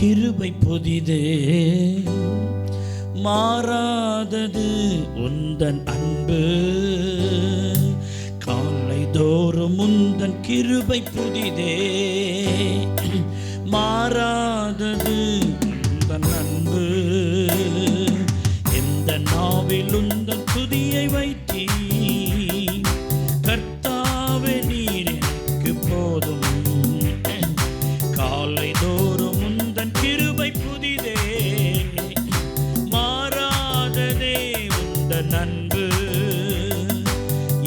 கிருபை புதிதே, மாறாதது உந்தன் அன்பு. காலை தோறும் உந்தன் கிருபை புதிதே, மாறாதது உந்தன் அன்பு. எந்த நாவில் உந்தன் துதியை வைத்தீ, கர்த்தாவே நீர் எனக்கு போதும். காலை தோறும் உந்தன் கிருபை புதிதே, மாறாததே உந்தன் அன்பு.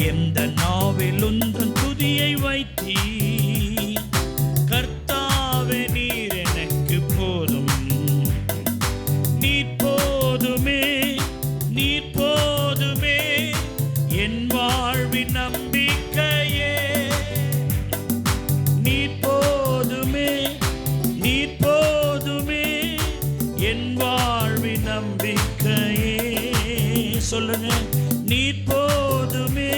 எந்த நாவில் உந்தன் துதியை வைத்தீ, கர்த்தாவே நீர் எனக்கு போதும். நீர் போதுமே, நீர் போதுமே, என் வாழ்வின் நம்பிக்கையே. நீர் போதுமே, நீர் போதுமே, என் வாழ்வின் நம்பிக்கையே. சொல்லுங்க, நீர் போதுமே,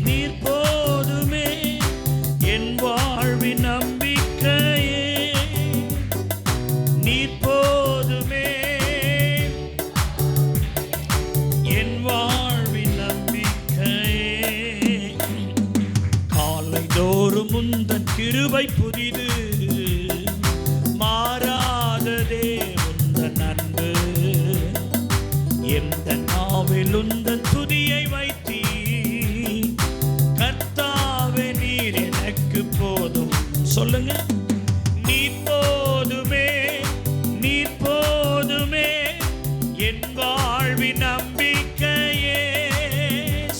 நீர் போதுமே, என் வாழ்வின் நம்பிக்கையே. நீர் போதுமே, என் வாழ்வின் நம்பிக்கையே. காலை தோறும் உந்தன் கிருபை புதிது, மாறாததே உந்தன் அன்பு. எந்த நாவில் உந்தன் துதியை வைத்தீ, கர்த்தாவே நீர் எனக்கு போதும். சொல்லுங்க, நீர் போதுமே, நீர் போதுமே, என் வாழ்வின் நம்பிக்கையே.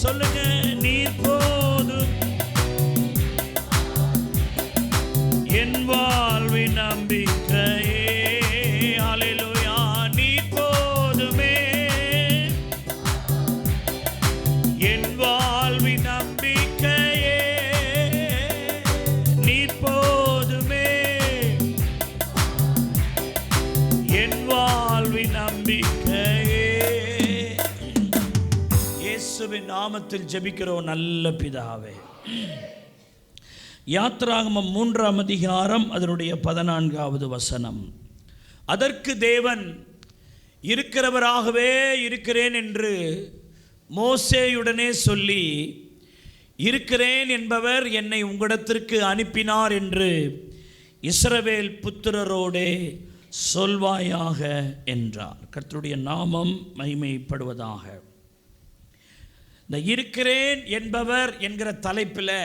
சொல்லுங்க, நீர் போதும், என் வாழ்வின் நம்பிக்கையே. ஹல்லேலூயா. நீர் போதுமே, என் வாழ்வின் நம்பிக்கையே. நீர் போதுமே, என் வாழ்வின் நம்பிக்கையே. இயேசுவின் நாமத்தில் ஜெபிக்கிறோம் நல்ல பிதாவே. யாத்ராகமம் 3ஆம் அதிகாரம் அதனுடைய 14வது வசனம். அதற்கு தேவன் இருக்கிறவராகவே இருக்கிறேன் என்று மோசேயுடனே சொல்லி, இருக்கிறேன் என்பவர் என்னை உங்களிடத்திற்கு அனுப்பினார் என்று இஸ்ரவேல் புத்திரரோடே சொல்வாயாக என்றார். கர்த்தருடைய நாமம் மகிமைப்படுவதாக. இந்த இருக்கிறேன் என்பவர் என்கிற தலைப்பில்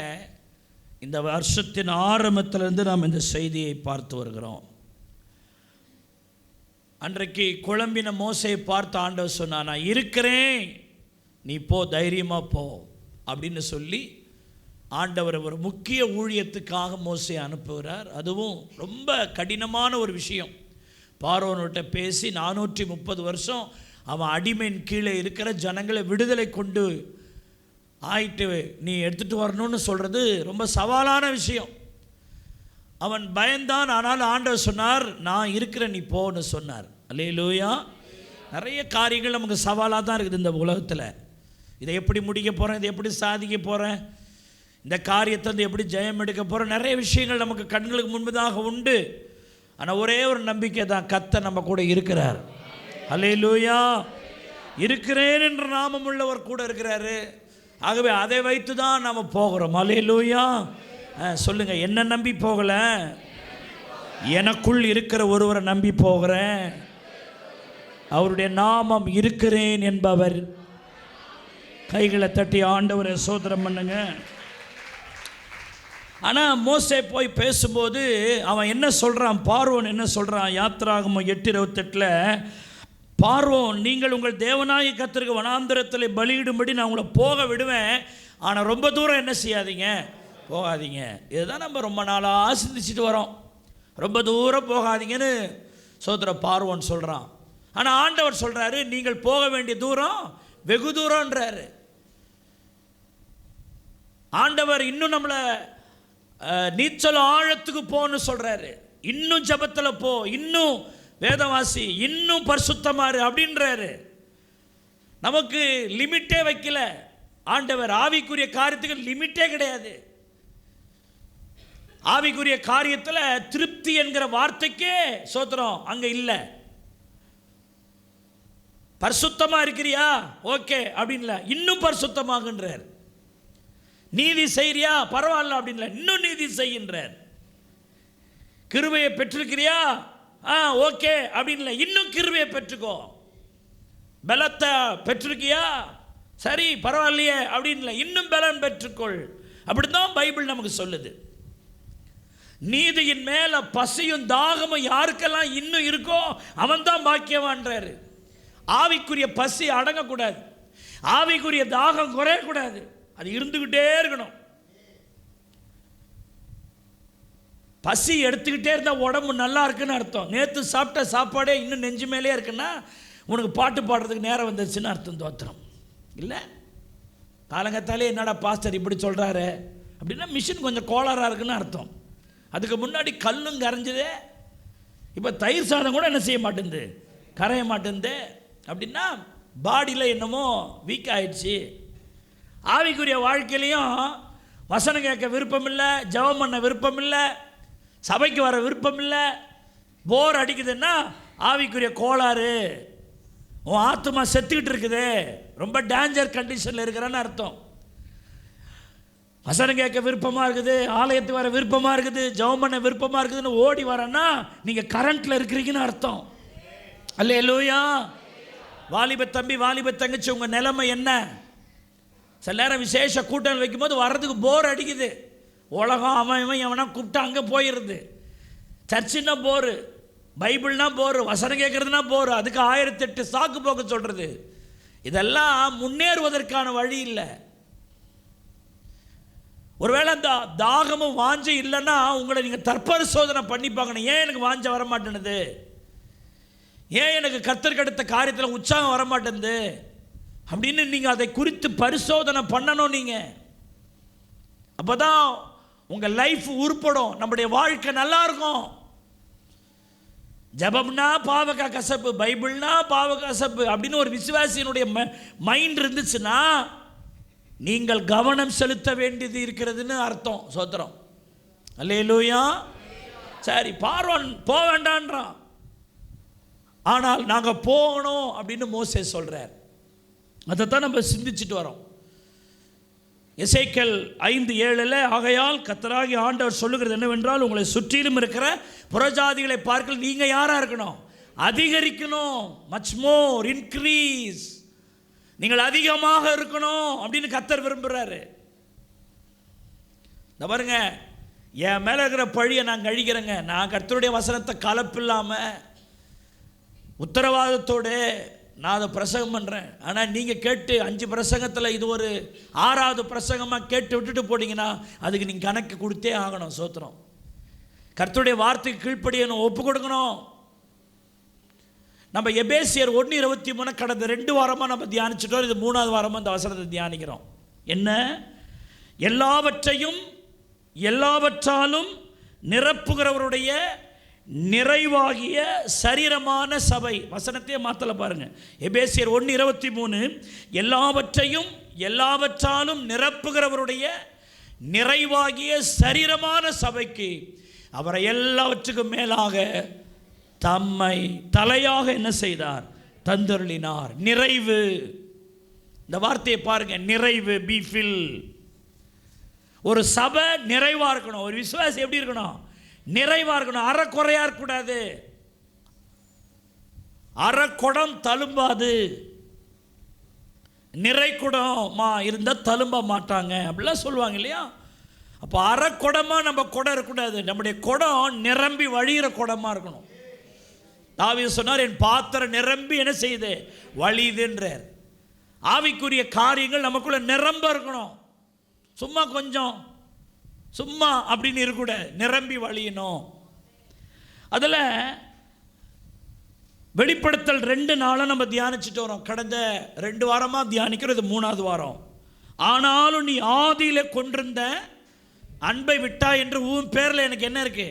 இந்த வருஷத்தின் ஆரம்பத்திலிருந்து நாம் இந்த செய்தியை பார்த்து வருகிறோம். அன்றைக்கு குழம்பின மோசையை பார்த்து ஆண்டவர் சொன்னார், நான் இருக்கிறேன், நீ போ, தைரியமாக போ அப்படின்னு சொல்லி ஆண்டவர் ஒரு முக்கிய ஊழியத்துக்காக மோசையை அனுப்புகிறார். அதுவும் ரொம்ப கடினமான ஒரு விஷயம். பார்வோன்கிட்ட பேசி 430 வருஷம் அவன் அடிமையின் கீழே இருக்கிற ஜனங்களை விடுதலை கொண்டு ஆயிட்டு நீ எடுத்துகிட்டு வரணும்னு சொல்கிறது ரொம்ப சவாலான விஷயம். அவன் பயந்தான். ஆனால் ஆண்டவர் சொன்னார், நான் இருக்கிறேன், நீ போன்னு சொன்னார். அல்லேலூயா. நிறைய காரியங்கள் நமக்கு சவாலாக தான் இருக்குது இந்த உலகத்தில். இதை எப்படி முடிக்க போகிறேன், இதை எப்படி சாதிக்க போகிறேன், இந்த காரியத்தை வந்து எப்படி ஜெயம் எடுக்க போகிறேன், நிறைய விஷயங்கள் நமக்கு கண்களுக்கு முன்பதாக உண்டு. ஆனால் ஒரே ஒரு நம்பிக்கை தான், கர்த்தர் நம்ம கூட இருக்கிறார். அல்லேலூயா. இருக்கிறேன் என்ற நாமம் உள்ளவர் கூட இருக்கிறாரு. ஆகவே அதை வைத்து தான் நாம் போகிறோம். அல்லேலூயா. சொல்லுங்க, என்ன நம்பி போகல, எனக்குள் இருக்கிற ஒருவரை நம்பி போகிறேன். அவருடைய நாமம் இருக்கிறேன் என்பவர். கைகளை தட்டி ஆண்டவரை சோதரம் பண்ணுங்க. ஆனால் மோசே போய் பேசும்போது அவன் என்ன சொல்கிறான், பார்வோன் என்ன சொல்கிறான், யாத்ராகமம் 8:28 பார்வோன், நீங்கள் உங்கள் தேவனாகிய கர்த்தருக்கு வனாந்திரத்தில் பலியிடும்படி நான் உங்களை போக விடுவேன், ஆனால் ரொம்ப தூரம் என்ன செய்யாதீங்க, போகாதீங்க. இதுதான் நம்ம ரொம்ப நாளாக சிந்திச்சுட்டு வரோம். ரொம்ப தூரம் போகாதீங்கன்னு சோதர பார்வோன் சொல்கிறான். ஆனால் ஆண்டவர் சொல்கிறாரு, நீங்கள் போக வேண்டிய தூரம் வெகு தூரம்ன்றாரு. ஆண்டவர் இன்னும் நம்மளை நீச்சல் ஆழத்துக்கு போன்னு சொல்கிறாரு. இன்னும் ஜபத்தில் போ, இன்னும் வேதவாசி, இன்னும் பரிசுத்தமாறு அப்படின்றாரு. நமக்கு லிமிட்டே வைக்கல ஆண்டவர். ஆவிக்குரிய காரியத்துக்கு லிமிட்டே கிடையாது. ஆவிக்குரிய காரியத்தில் திருப்தி என்கிற வார்த்தைக்கே சோத்திரம் அங்கே இல்லை. பரிசுத்தமாக இருக்கிறியா, ஓகே அப்படின்ல, இன்னும் பரிசுத்தமாகுன்றார். நீதி செய்கிறியா, பரவாயில்ல அப்படின்ல, இன்னும் நீதி செய்கின்றார். கிருபையை பெற்றிருக்கிறியா, ஓகே அப்படின்ல, இன்னும் கிருபையை பெற்றுக்கோ. பலத்தை பெற்றிருக்கியா, சரி பரவாயில்லையே அப்படின்ல, இன்னும் பலன் பெற்றுக்கொள். அப்படித்தான் பைபிள் நமக்கு சொல்லுது. நீதியின் மேல பசியும் தாகமும் யாருக்கெல்லாம் இன்னும் இருக்கோ அவன் தான் பாக்கியவான்றாரு. ஆவிக்குரிய பசி அடங்கக்கூடாது, ஆவிக்குரிய தாகம் குறையக்கூடாது, அது இருந்துகிட்டே இருக்கணும். பசி எடுத்துக்கிட்டே இருந்தால் உடம்பு நல்லா இருக்குன்னு அர்த்தம். நேற்று சாப்பிட்ட சாப்பாடே இன்னும் நெஞ்சு மேலே இருக்குன்னா உனக்கு பாட்டு பாடுறதுக்கு நேரம் வந்துருச்சுன்னு அர்த்தம். தோத்திரம் இல்லை. காலங்கத்தாலே என்னடா பாஸ்டர் இப்படி சொல்கிறாரு அப்படின்னா மிஷின் கொஞ்சம் கோளாறாக இருக்குன்னு அர்த்தம். அதுக்கு முன்னாடி கல்லும் கரைஞ்சதே, இப்போ தயிர் சாதம் கூட என்ன செய்ய மாட்டேங்குது, கரைய மாட்டேங்குது. அப்படின்னா பாடியில் என்னமோ வீக் ஆயிடுச்சு. ஆவிக்குரிய வாழ்க்கையிலையும் வசனம் கேட்க விருப்பம் இல்லை, ஜெபம் பண்ண விருப்பம் இல்லை, சபைக்கு வர விருப்பம் இல்லை, போர் அடிக்குதுன்னா ஆவிக்குரிய கோளாறு, உன் ஆத்மா செத்துக்கிட்டு இருக்குது, ரொம்ப டேஞ்சர் கண்டிஷனில் இருக்கிறான்னு அர்த்தம். வசனம் கேட்க விருப்பமாக இருக்குது, ஆலயத்துக்கு வர விருப்பமாக இருக்குது, ஜெபம் பண்ண விருப்பமாக இருக்குதுன்னு ஓடி வரேன்னா நீங்கள் கரண்ட்டில் இருக்கிறீங்கன்னு அர்த்தம். அல்லேலூயா. வாலிப தம்பி, வாலிப தங்கச்சி, உங்கள் நிலைமை என்ன? சில நேரம் விசேஷ கூட்டம் வைக்கும்போது வர்றதுக்கு போர் அடிக்குது. உலகம் அவன் எவனா கூப்பிட்டா அங்கே போயிடுது. சர்ச்சுன்னா போரு, பைபிள்னா போரு, வசனம் கேட்குறதுனா போரு, அதுக்கு 1008 சாக்கு போக்க சொல்கிறது. இதெல்லாம் முன்னேறுவதற்கான வழி இல்லை. ஒருவேளை அந்த தாகமும் வாஞ்சை இல்லைன்னா உங்களை நீங்கள் தற்பரிசோதனை பண்ணி பார்க்கணும். ஏன் எனக்கு வாஞ்சை வரமாட்டேனுது, ஏன் எனக்கு கர்த்தருக்கு அடுத்த காரியத்தில் உற்சாகம் வரமாட்டேங்குது அப்படின்னு நீங்கள் அதை குறித்து பரிசோதனை பண்ணணும். நீங்கள் அப்போ தான் உங்கள் லைஃப் உருப்படும், நம்முடைய வாழ்க்கை நல்லா இருக்கும். ஜபம்னா பாவக கசப்பு, பைபிள்னா பாவ கசப்பு அப்படின்னு ஒரு விசுவாசியினுடைய மைண்ட் இருந்துச்சுன்னா நீங்கள் கவனம் செலுத்த வேண்டியது இருக்கிறதுன்னு அர்த்தம். சோத்திரம். அல்லேலூயா. சரி, பார்வான் போக வேண்டான்றான், ஆனால் நாங்கள் போகணும் அப்படின்னு மோசே சொல்கிறார். அதைத்தான் நம்ம சிந்திச்சுட்டு வரோம். எசேக்கியேல் 5:7 ஆகையால் கர்த்தராகி ஆண்டவர் சொல்லுகிறது என்னவென்றால், உங்களை சுற்றிலும் இருக்கிற புறஜாதிகளை பார்க்க நீங்கள் யாராக இருக்கணும், அதிகரிக்கணும். மச் மோர், இன்க்ரீஸ், நீங்கள் அதிகமாக இருக்கணும் அப்படின்னு கர்த்தர் விரும்புகிறாரு. இந்த பாருங்க, என் மேலே இருக்கிற பழியை நான் கழிக்கிறேங்க. நான் கர்த்தருடைய வசனத்தை கலப்பில்லாமல் உத்தரவாதத்தோடு நான் அதை பிரசங்கம் பண்ணுறேன். ஆனால் நீங்கள் கேட்டு 5 பிரசங்கத்தில் இது ஒரு 6வது பிரசங்கமாக கேட்டு விட்டுட்டு போனீங்கன்னா அதுக்கு நீங்கள் கணக்கு கொடுத்தே ஆகணும். சோத்திரம். கர்த்தருடைய வார்த்தைக்கு கீழ்ப்படியணும், ஒப்பு கொடுக்கணும். நம்ம எபேசியர் 1:23 கடந்த 2 வாரமாக நம்ம தியானிச்சிட்டோம். இது 3வது வாரமாக இந்த வசனத்தை தியானிக்கிறோம். என்ன? எல்லாவற்றையும் எல்லாவற்றாலும் நிரப்புகிறவருடைய நிறைவாகிய சரீரமான சபை. வசனத்தையே மாற்றல பாருங்க. எபேசியர் 1:23 எல்லாவற்றையும் எல்லாவற்றாலும் நிரப்புகிறவருடைய நிறைவாகிய சரீரமான சபைக்கு அவரை எல்லாவற்றுக்கும் மேலாக தம்மை தலையாக என்ன செய்தார், தந்தருளினார். நிறைவு. இந்த வார்த்தையை பாருங்க, நிறைவு. பி ஃபில். ஒரு சபை நிறைவாக இருக்கணும். ஒரு விசுவாசி எப்படி இருக்கணும், நிறைவாக இருக்கணும். அறக்குறையாக இருக்கக்கூடாது. அறக்குடம் தழும்பாது. நிறைக்குடமா இருந்தால் தழும்ப மாட்டாங்க அப்படிலாம் சொல்லுவாங்க இல்லையா? அப்போ அறக்குடமாக நம்ம குடம் இருக்கக்கூடாது. நம்முடைய குடம் நிரம்பி வழிகிற குடமாக இருக்கணும். தாவீது சொன்னார், என் பாத்திரம் நிரம்பி என்ன செய்யுது, வழியுதுன்றார். ஆவிக்குரிய காரியங்கள் நமக்குள்ள நிரம்ப இருக்கணும். சும்மா கொஞ்சம் சும்மா அப்படின்னு இருக்கக்கூடாது, நிரம்பி வழியணும். அதில் வெளிப்படுத்தல் 2 நாளாக நம்ம தியானிச்சுட்டு வரோம். கடந்த 2 வாரமாக தியானிக்கிறது 3வது வாரம். ஆனாலும் நீ ஆதியில் கொண்டிருந்த அன்பை விட்டா என்று உன் பேரில் எனக்கு என்ன இருக்கு,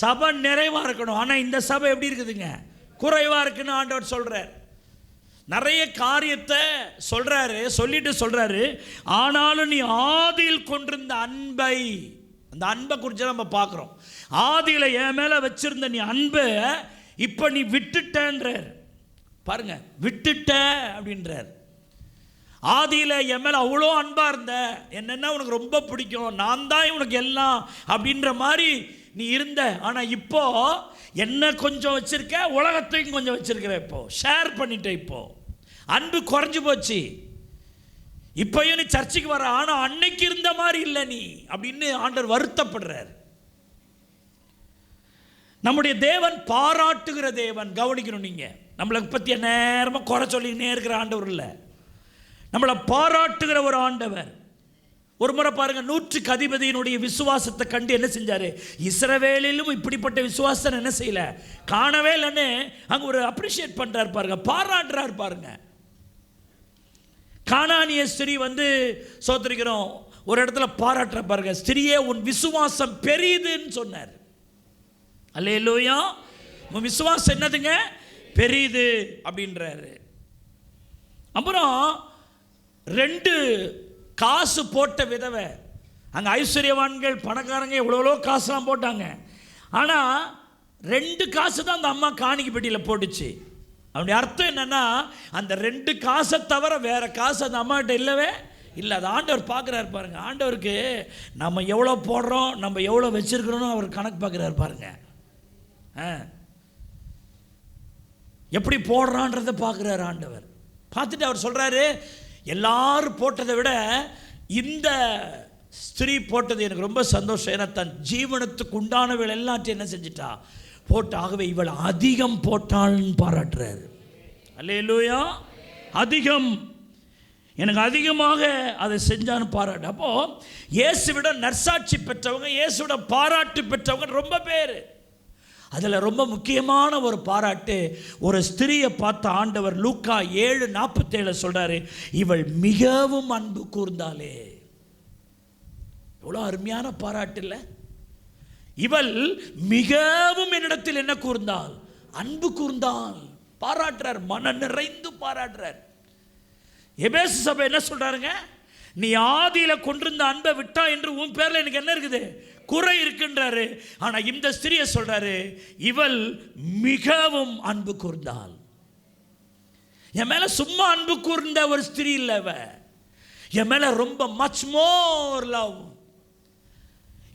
சபை நிறைவாக இருக்கணும். ஆனால் இந்த சபை எப்படி இருக்குதுங்க, குறைவாக இருக்குன்னு ஆண்டவர் சொல்கிறார். நிறைய காரியத்தை சொல்கிறாரு, சொல்லிட்டு சொல்கிறாரு, ஆனாலும் நீ ஆதியில் கொண்டிருந்த அன்பை, அந்த அன்பை குறித்து நம்ம பார்க்குறோம். ஆதியில் என் மேலே வச்சிருந்த நீ அன்பை இப்போ நீ விட்டுட்டன்றார். பாருங்க, விட்டுட்ட அப்படின்றார். ஆதியில் என் மேலே அவ்வளோ அன்பாக இருந்த, என்னென்னா உனக்கு ரொம்ப பிடிக்கும், நான் தான் உனக்கு எல்லாம் அப்படின்ற மாதிரி நீ இருந்த. ஆனால் இப்போ என்ன கொஞ்சம் வச்சிருக்க, உலகத்தையும் கொஞ்சம் வச்சிருக்கிற. இப்போ ஷேர் பண்ணிட்ட. இப்போ அன்பு குறைஞ்சி போச்சு. இப்போயும் நீ சர்ச்சுக்கு வர, ஆனால் அன்னைக்கு இருந்த மாதிரி இல்லை நீ அப்படின்னு ஆண்டவர் வருத்தப்படுறார். நம்முடைய தேவன் பாராட்டுகிற தேவன். கவனிக்கணும், நீங்கள் நம்மளை பற்றி நேரமாக குறை சொல்லிக்கினே இருக்கிற ஆண்டவர் இல்லை, நம்மளை பாராட்டுகிற ஒரு ஆண்டவர். ஒரு முறை பாருங்க, 100க்கு அதிபதியினுடைய விசுவாசத்தை கண்டு என்ன செஞ்சாரு? இஸ்ரவேலிலும் இப்படிப்பட்ட விசுவாசம் என்ன செய்யல, காணவே இல்லைன்னு அங்க ஒரு அப்ரிஷியேட் பண்றாரு பாருங்க, பாராட்டுறாரு பாருங்க. கானானிய ஸ்திரீ வந்து சோதரிக்கிறோம் ஒரு இடத்துல பாராட்டுற பாருங்க, ஸ்திரியே உன் விசுவாசம் பெரியதுன்னு சொன்னார். அல்லேலூயா. உன் விசுவாசம் என்னதுங்க? பெரியது அப்படின்றாரு. அப்புறம் 2 காசு போட்ட விதவை, அங்கே ஐஸ்வர்யவான்கள் பணக்காரங்க எவ்வளோ காசுலாம் போட்டாங்க, ஆனால் 2 காசு தான் அந்த அம்மா காணிக்கை பெட்டியில் போட்டுச்சு. அவனுடைய அர்த்தம் என்னன்னா, அந்த 2 காசை தவிர வேற காசு அந்த அம்மாகிட்ட இல்லவே இல்லை. அது ஆண்டவர் பார்க்குறாரு பாருங்க. ஆண்டவருக்கு நம்ம எவ்வளோ போடுறோம், நம்ம எவ்வளோ வச்சிருக்கிறோன்னு அவர் கணக்கு பார்க்குறாரு பாருங்க. எப்படி போடுறான்றதை பார்க்குறாரு ஆண்டவர். பார்த்துட்டு அவர் சொல்கிறாரு, எல்லாரும் போட்டதை விட இந்த ஸ்திரீ போட்டது எனக்கு ரொம்ப சந்தோஷம். ஏன்னா தன் ஜீவனத்துக்கு உண்டானவள் எல்லாத்தையும் என்ன செஞ்சிட்டா, போட்டு. ஆகவே இவள் அதிகம் போட்டாள்னு பாராட்டுறாரு. அல்லேலூயா. அதிகம், எனக்கு அதிகமாக அதை செஞ்சான்னு பாராட்டு. அப்போது இயேசுவிட நற்சாட்சி பெற்றவங்க, இயேசுவிட பாராட்டு பெற்றவங்க ரொம்ப பேர். அதில் ரொம்ப முக்கியமான ஒரு பாராட்டு, ஒரு ஸ்திரியை பார்த்த ஆண்டவர் லூக்கா 7:47 சொல்கிறாரு, இவள் மிகவும் அன்பு கூர்ந்தாளே. எவ்வளோ அருமையான பாராட்டு இல்லை? இவள் மிகவும் என்னிடத்தில் என்ன கூர்ந்தாள்? அன்பு கூர்ந்தாள். பாராட்டுறார், மன நிறைந்து பாராட்டுறார். எபேசு சபை என்ன சொல்றாருங்க? நீ ஆதியில் கொண்டிருந்த அன்பை விட்டா என்று உன் பேரில் எனக்கு என்ன இருக்குது, குறை இருக்குன்றாரு. ஆனால் இந்த ஸ்திரியை சொல்றாரு, இவள் மிகவும் அன்பு கூர்ந்தாள். என் மேல சும்மா அன்பு கூர்ந்த ஒரு ஸ்திரீ இல்ல, என் மேல ரொம்ப மச் மோர் லவ்,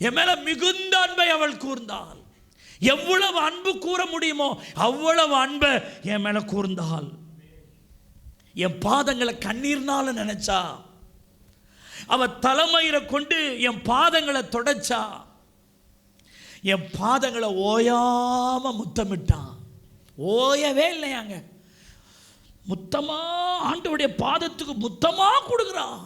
என் மேல மிகுந்த அன்பை அவள் கூர்ந்தாள். எவ்வளவு அன்பு கூற முடியுமோ அவ்வளவு அன்பை என் மேல கூர்ந்தாள். என் பாதங்களை கண்ணீர்னால நினைச்சா, அவ தலைமயிரை கொண்டு என் பாதங்களை தொடச்சா, என் பாதங்களை ஓயாம முத்தமிட்டான். ஓயவே இல்லையாங்க, முத்தமா ஆண்டவருடைய பாதத்துக்கு முத்தமா கொடுக்குறான்.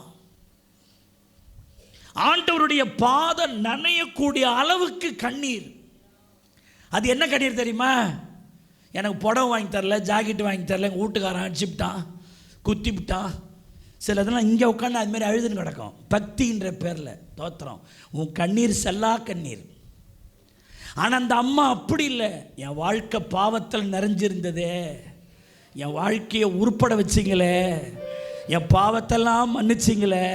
ஆண்டவருடைய பாதம் நனையக்கூடிய அளவுக்கு கண்ணீர். அது என்ன கண்ணீர் தெரியுமா? எனக்கு புடவை வாங்கி தரல, ஜாக்கெட் வாங்கி தரல, எங்கள் வீட்டுக்காரன் அடிச்சுட்டான், குத்தி விட்டான். சில இதெல்லாம் இங்கே உட்காந்து அது மாதிரி அழுதுன்னு கிடக்கும். பக்தின்ற பேரில் தோத்திரம். உன் கண்ணீர் செல்லா கண்ணீர். ஆனால் அந்த அம்மா அப்படி இல்லை. என் வாழ்க்கை பாவத்தில் நிறைஞ்சிருந்ததே, என் வாழ்க்கையை உருப்பட வச்சிங்களே, என் பாவத்தெல்லாம் மன்னிச்சிங்களே,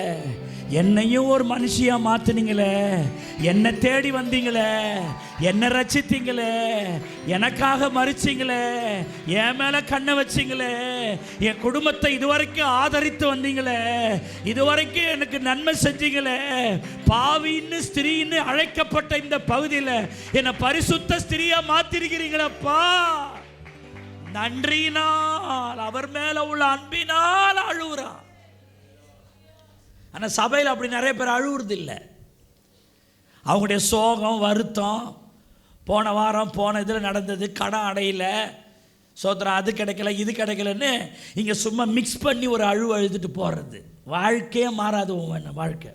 என்னையும் ஒரு மனுஷியாக மாற்றினீங்களே, என்னை தேடி வந்தீங்களே, என்னை ரசித்தீங்களே, எனக்காக மறிச்சிங்களே, என் மேலே கண்ணை வச்சிங்களே, என் குடும்பத்தை இதுவரைக்கும் ஆதரித்து வந்தீங்களே, இதுவரைக்கும் எனக்கு நன்மை செஞ்சீங்களே, பாவின்னு ஸ்திரீன்னு அழைக்கப்பட்ட இந்த பகுதியில் என்னை பரிசுத்த ஸ்திரீயாக மாற்றிருக்கிறீங்களப்பா. நன்றினால், அவர் மேலே உள்ள அன்பினால் அழுகுறான். ஆனால் சபையில் அப்படி நிறைய பேர் அழுவுறது இல்லை. அவங்களுடைய சோகம், வருத்தம், போன வாரம் போன இதில் நடந்தது, கடன் அடையில, சோத்திரம் அது கிடைக்கல, இது கிடைக்கலன்னு இங்கே சும்மா மிக்ஸ் பண்ணி ஒரு அழுதுட்டு போடுறது. வாழ்க்கையே மாறாது உன் வாழ்க்கை.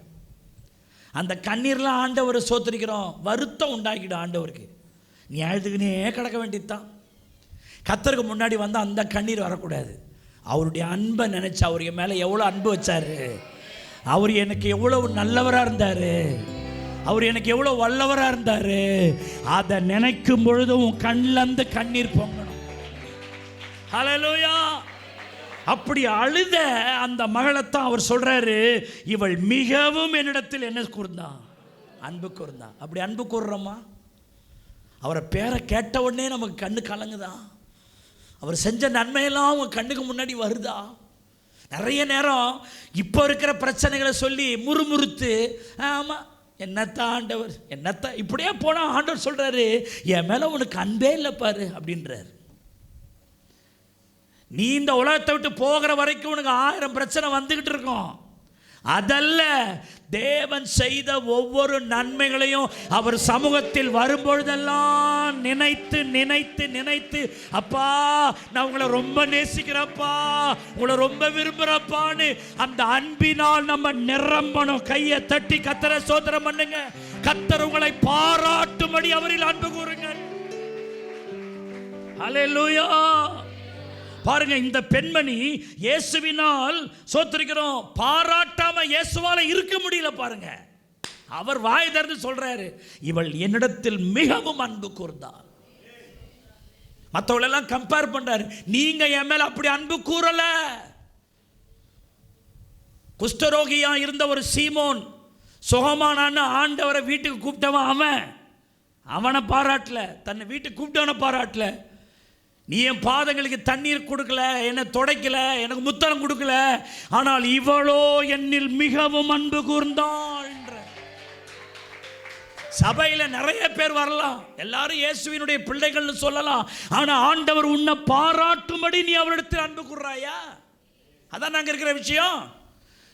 அந்த கண்ணீர்லாம் ஆண்டவரை சோத்திரிக்கிறோம், வருத்தம் உண்டாக்கிடும் ஆண்டவருக்கு. நீ அழுதுக்குனே கிடக்க வேண்டியதுதான். கர்த்தருக்கு முன்னாடி வந்து அந்த கண்ணீர் வரக்கூடாது. அவருடைய அன்பை நினைச்சு, அவர் என் மேலே எவ்வளோ அன்பு வச்சாரு, அவர் எனக்கு எவ்வளவு நல்லவராக இருந்தார், அவர் எனக்கு எவ்வளோ வல்லவராக இருந்தார், அதை நினைக்கும் பொழுதும் கண்ணிலிருந்து கண்ணீர் பொங்கணும். ஹல்லேலூயா. அப்படி அழுத அந்த மகளைத்தான் அவர் சொல்றாரு, இவள் மிகவும் என்னிடத்தில் என்ன கூர்ந்தான், அன்பு கூர்ந்தான். அப்படி அன்பு கூர்றோமா? அவரை பேரை கேட்ட உடனே நமக்கு கண்ணு கலங்குதா? அவர் செஞ்ச நன்மையெல்லாம் அவங்க கண்ணுக்கு முன்னாடி வருதா? நிறைய நேரம் இப்போ இருக்கிற பிரச்சனைகளை சொல்லி முறுமுறுத்து, ஆமாம் என்னத்தான் ஆண்டவர் என்னத்தான் இப்படியே போனால் ஆண்டவர் சொல்கிறாரு, என் மேலே உனக்கு அன்பே இல்லை பாரு அப்படின்றார். நீ இந்த உலகத்தை விட்டு போகிற வரைக்கும் உனக்கு 1000 பிரச்சனை வந்துக்கிட்டு இருக்கும். அதல்ல, தேவன் செய்த ஒவ்வொரு நன்மைகளையும் அவர் சமூகத்தில் வரும்பொழுதெல்லாம் நினைத்து நினைத்து நினைத்து, அப்பா நான் உங்களை ரொம்ப நேசிக்கிறப்பா, உங்களை ரொம்ப விரும்புகிறப்பான்னு அந்த அன்பினால் நம்ம நிரம்பணும். கையை தட்டி கர்த்தரை ஸ்தோத்திரம் பண்ணுங்க. கர்த்தர் உங்களை பாராட்டும்படி அவரில் அன்பு கூறுங்கள். ஹல்லேலூயா. பாருங்க, இந்த பெண்மணி இயேசுவினால் சோத்திரிக்கிறோம் பாராட்டாம இயேசுவால இருக்க முடியல. பாருங்க, அவர் வாய் திறந்து சொல்றாரு, இவள் என்னிடத்தில் மிகவும் அன்பு கூர்ந்தாள். மற்றவளெல்லாம் கம்பேர் பண்றாரு, நீங்க என் மேல அப்படி அன்பு கூறல. குஷ்டரோகியா இருந்த ஒரு சீமோன் சுகமானான்னு ஆண்டவரை வீட்டுக்கு கூப்பிட்டவன் அவனை பாராட்டல, தன்னை வீட்டுக்கு கூப்பிட்டவனை பாராட்டல. நீ என் பாதங்களுக்கு தண்ணீர் கொடுக்கல, என்னை துடைக்கல, எனக்கு முத்தரம் கொடுக்கல, ஆனால் இவளோ என்னில் மிகவும் அன்பு கூர்ந்தாள். சபையில் நிறைய பேர் வரலாம், எல்லாரும் இயேசுவினுடைய பிள்ளைகள்னு சொல்லலாம், ஆனால் ஆண்டவர் உன்னை பாராட்டும்படி நீ அவரிடத்தில் அன்பு கூர்றாயா? அதான் நாங்கள் இருக்கிற விஷயம்.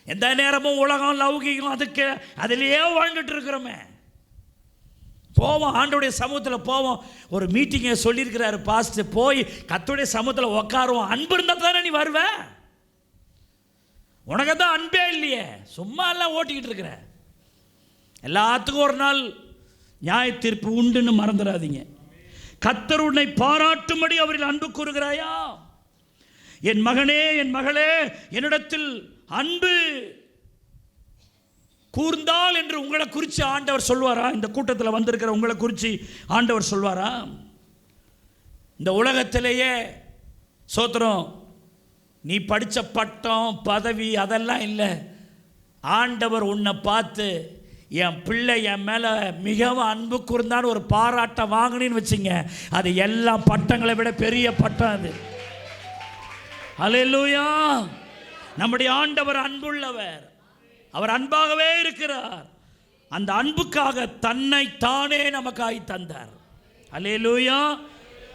எந்த நேரமும் உலகம் லௌகிகம் அதுக்கு அதிலேயே வாழ்ந்துட்டு இருக்கிறோமே. போவோம், ஆண்டோடைய சமூகத்தில் போவோம். ஒரு மீட்டிங்கை சொல்லியிருக்கிறாரு பாஸ்டர், போய் கர்த்தருடைய சமூகத்தில் உட்காருவோம். அன்பு இருந்தால் தானே நீ வருவ. உனக்கு தான் அன்பே இல்லையே, சும்மா எல்லாம் ஓட்டிக்கிட்டு இருக்கிற. எல்லாத்துக்கும் ஒரு நாள் நியாய தீர்ப்பு உண்டுன்னு மறந்துடாதீங்க. கர்த்தர் உன்னை பாராட்டும்படி அவரில் அன்பு கூறுகிறாயா? என் மகனே, என் மகளே, என்னிடத்தில் அன்பு கூர்ந்தால் என்று உங்களை குறித்து ஆண்டவர் சொல்வாரா? இந்த கூட்டத்தில் வந்திருக்கிற உங்களை குறித்து ஆண்டவர் சொல்வாரா? இந்த உலகத்திலேயே சோத்திரம், நீ படித்த பட்டம் பதவி அதெல்லாம் இல்லை. ஆண்டவர் உன்னை பார்த்து, என் பிள்ளை என் மேலே மிகவும் அன்பு கூர்ந்தான்னு ஒரு பாராட்டை வாங்கினு வச்சுங்க, அது எல்லா பட்டங்களை விட பெரிய பட்டம் அது. அல்லேலூயா. நம்முடைய ஆண்டவர் அன்புள்ளவர், அவர் அன்பாகவே இருக்கிறார். அந்த அன்புக்காக தன்னை தானே நமக்காய் தந்தார். அல்லேலூயா.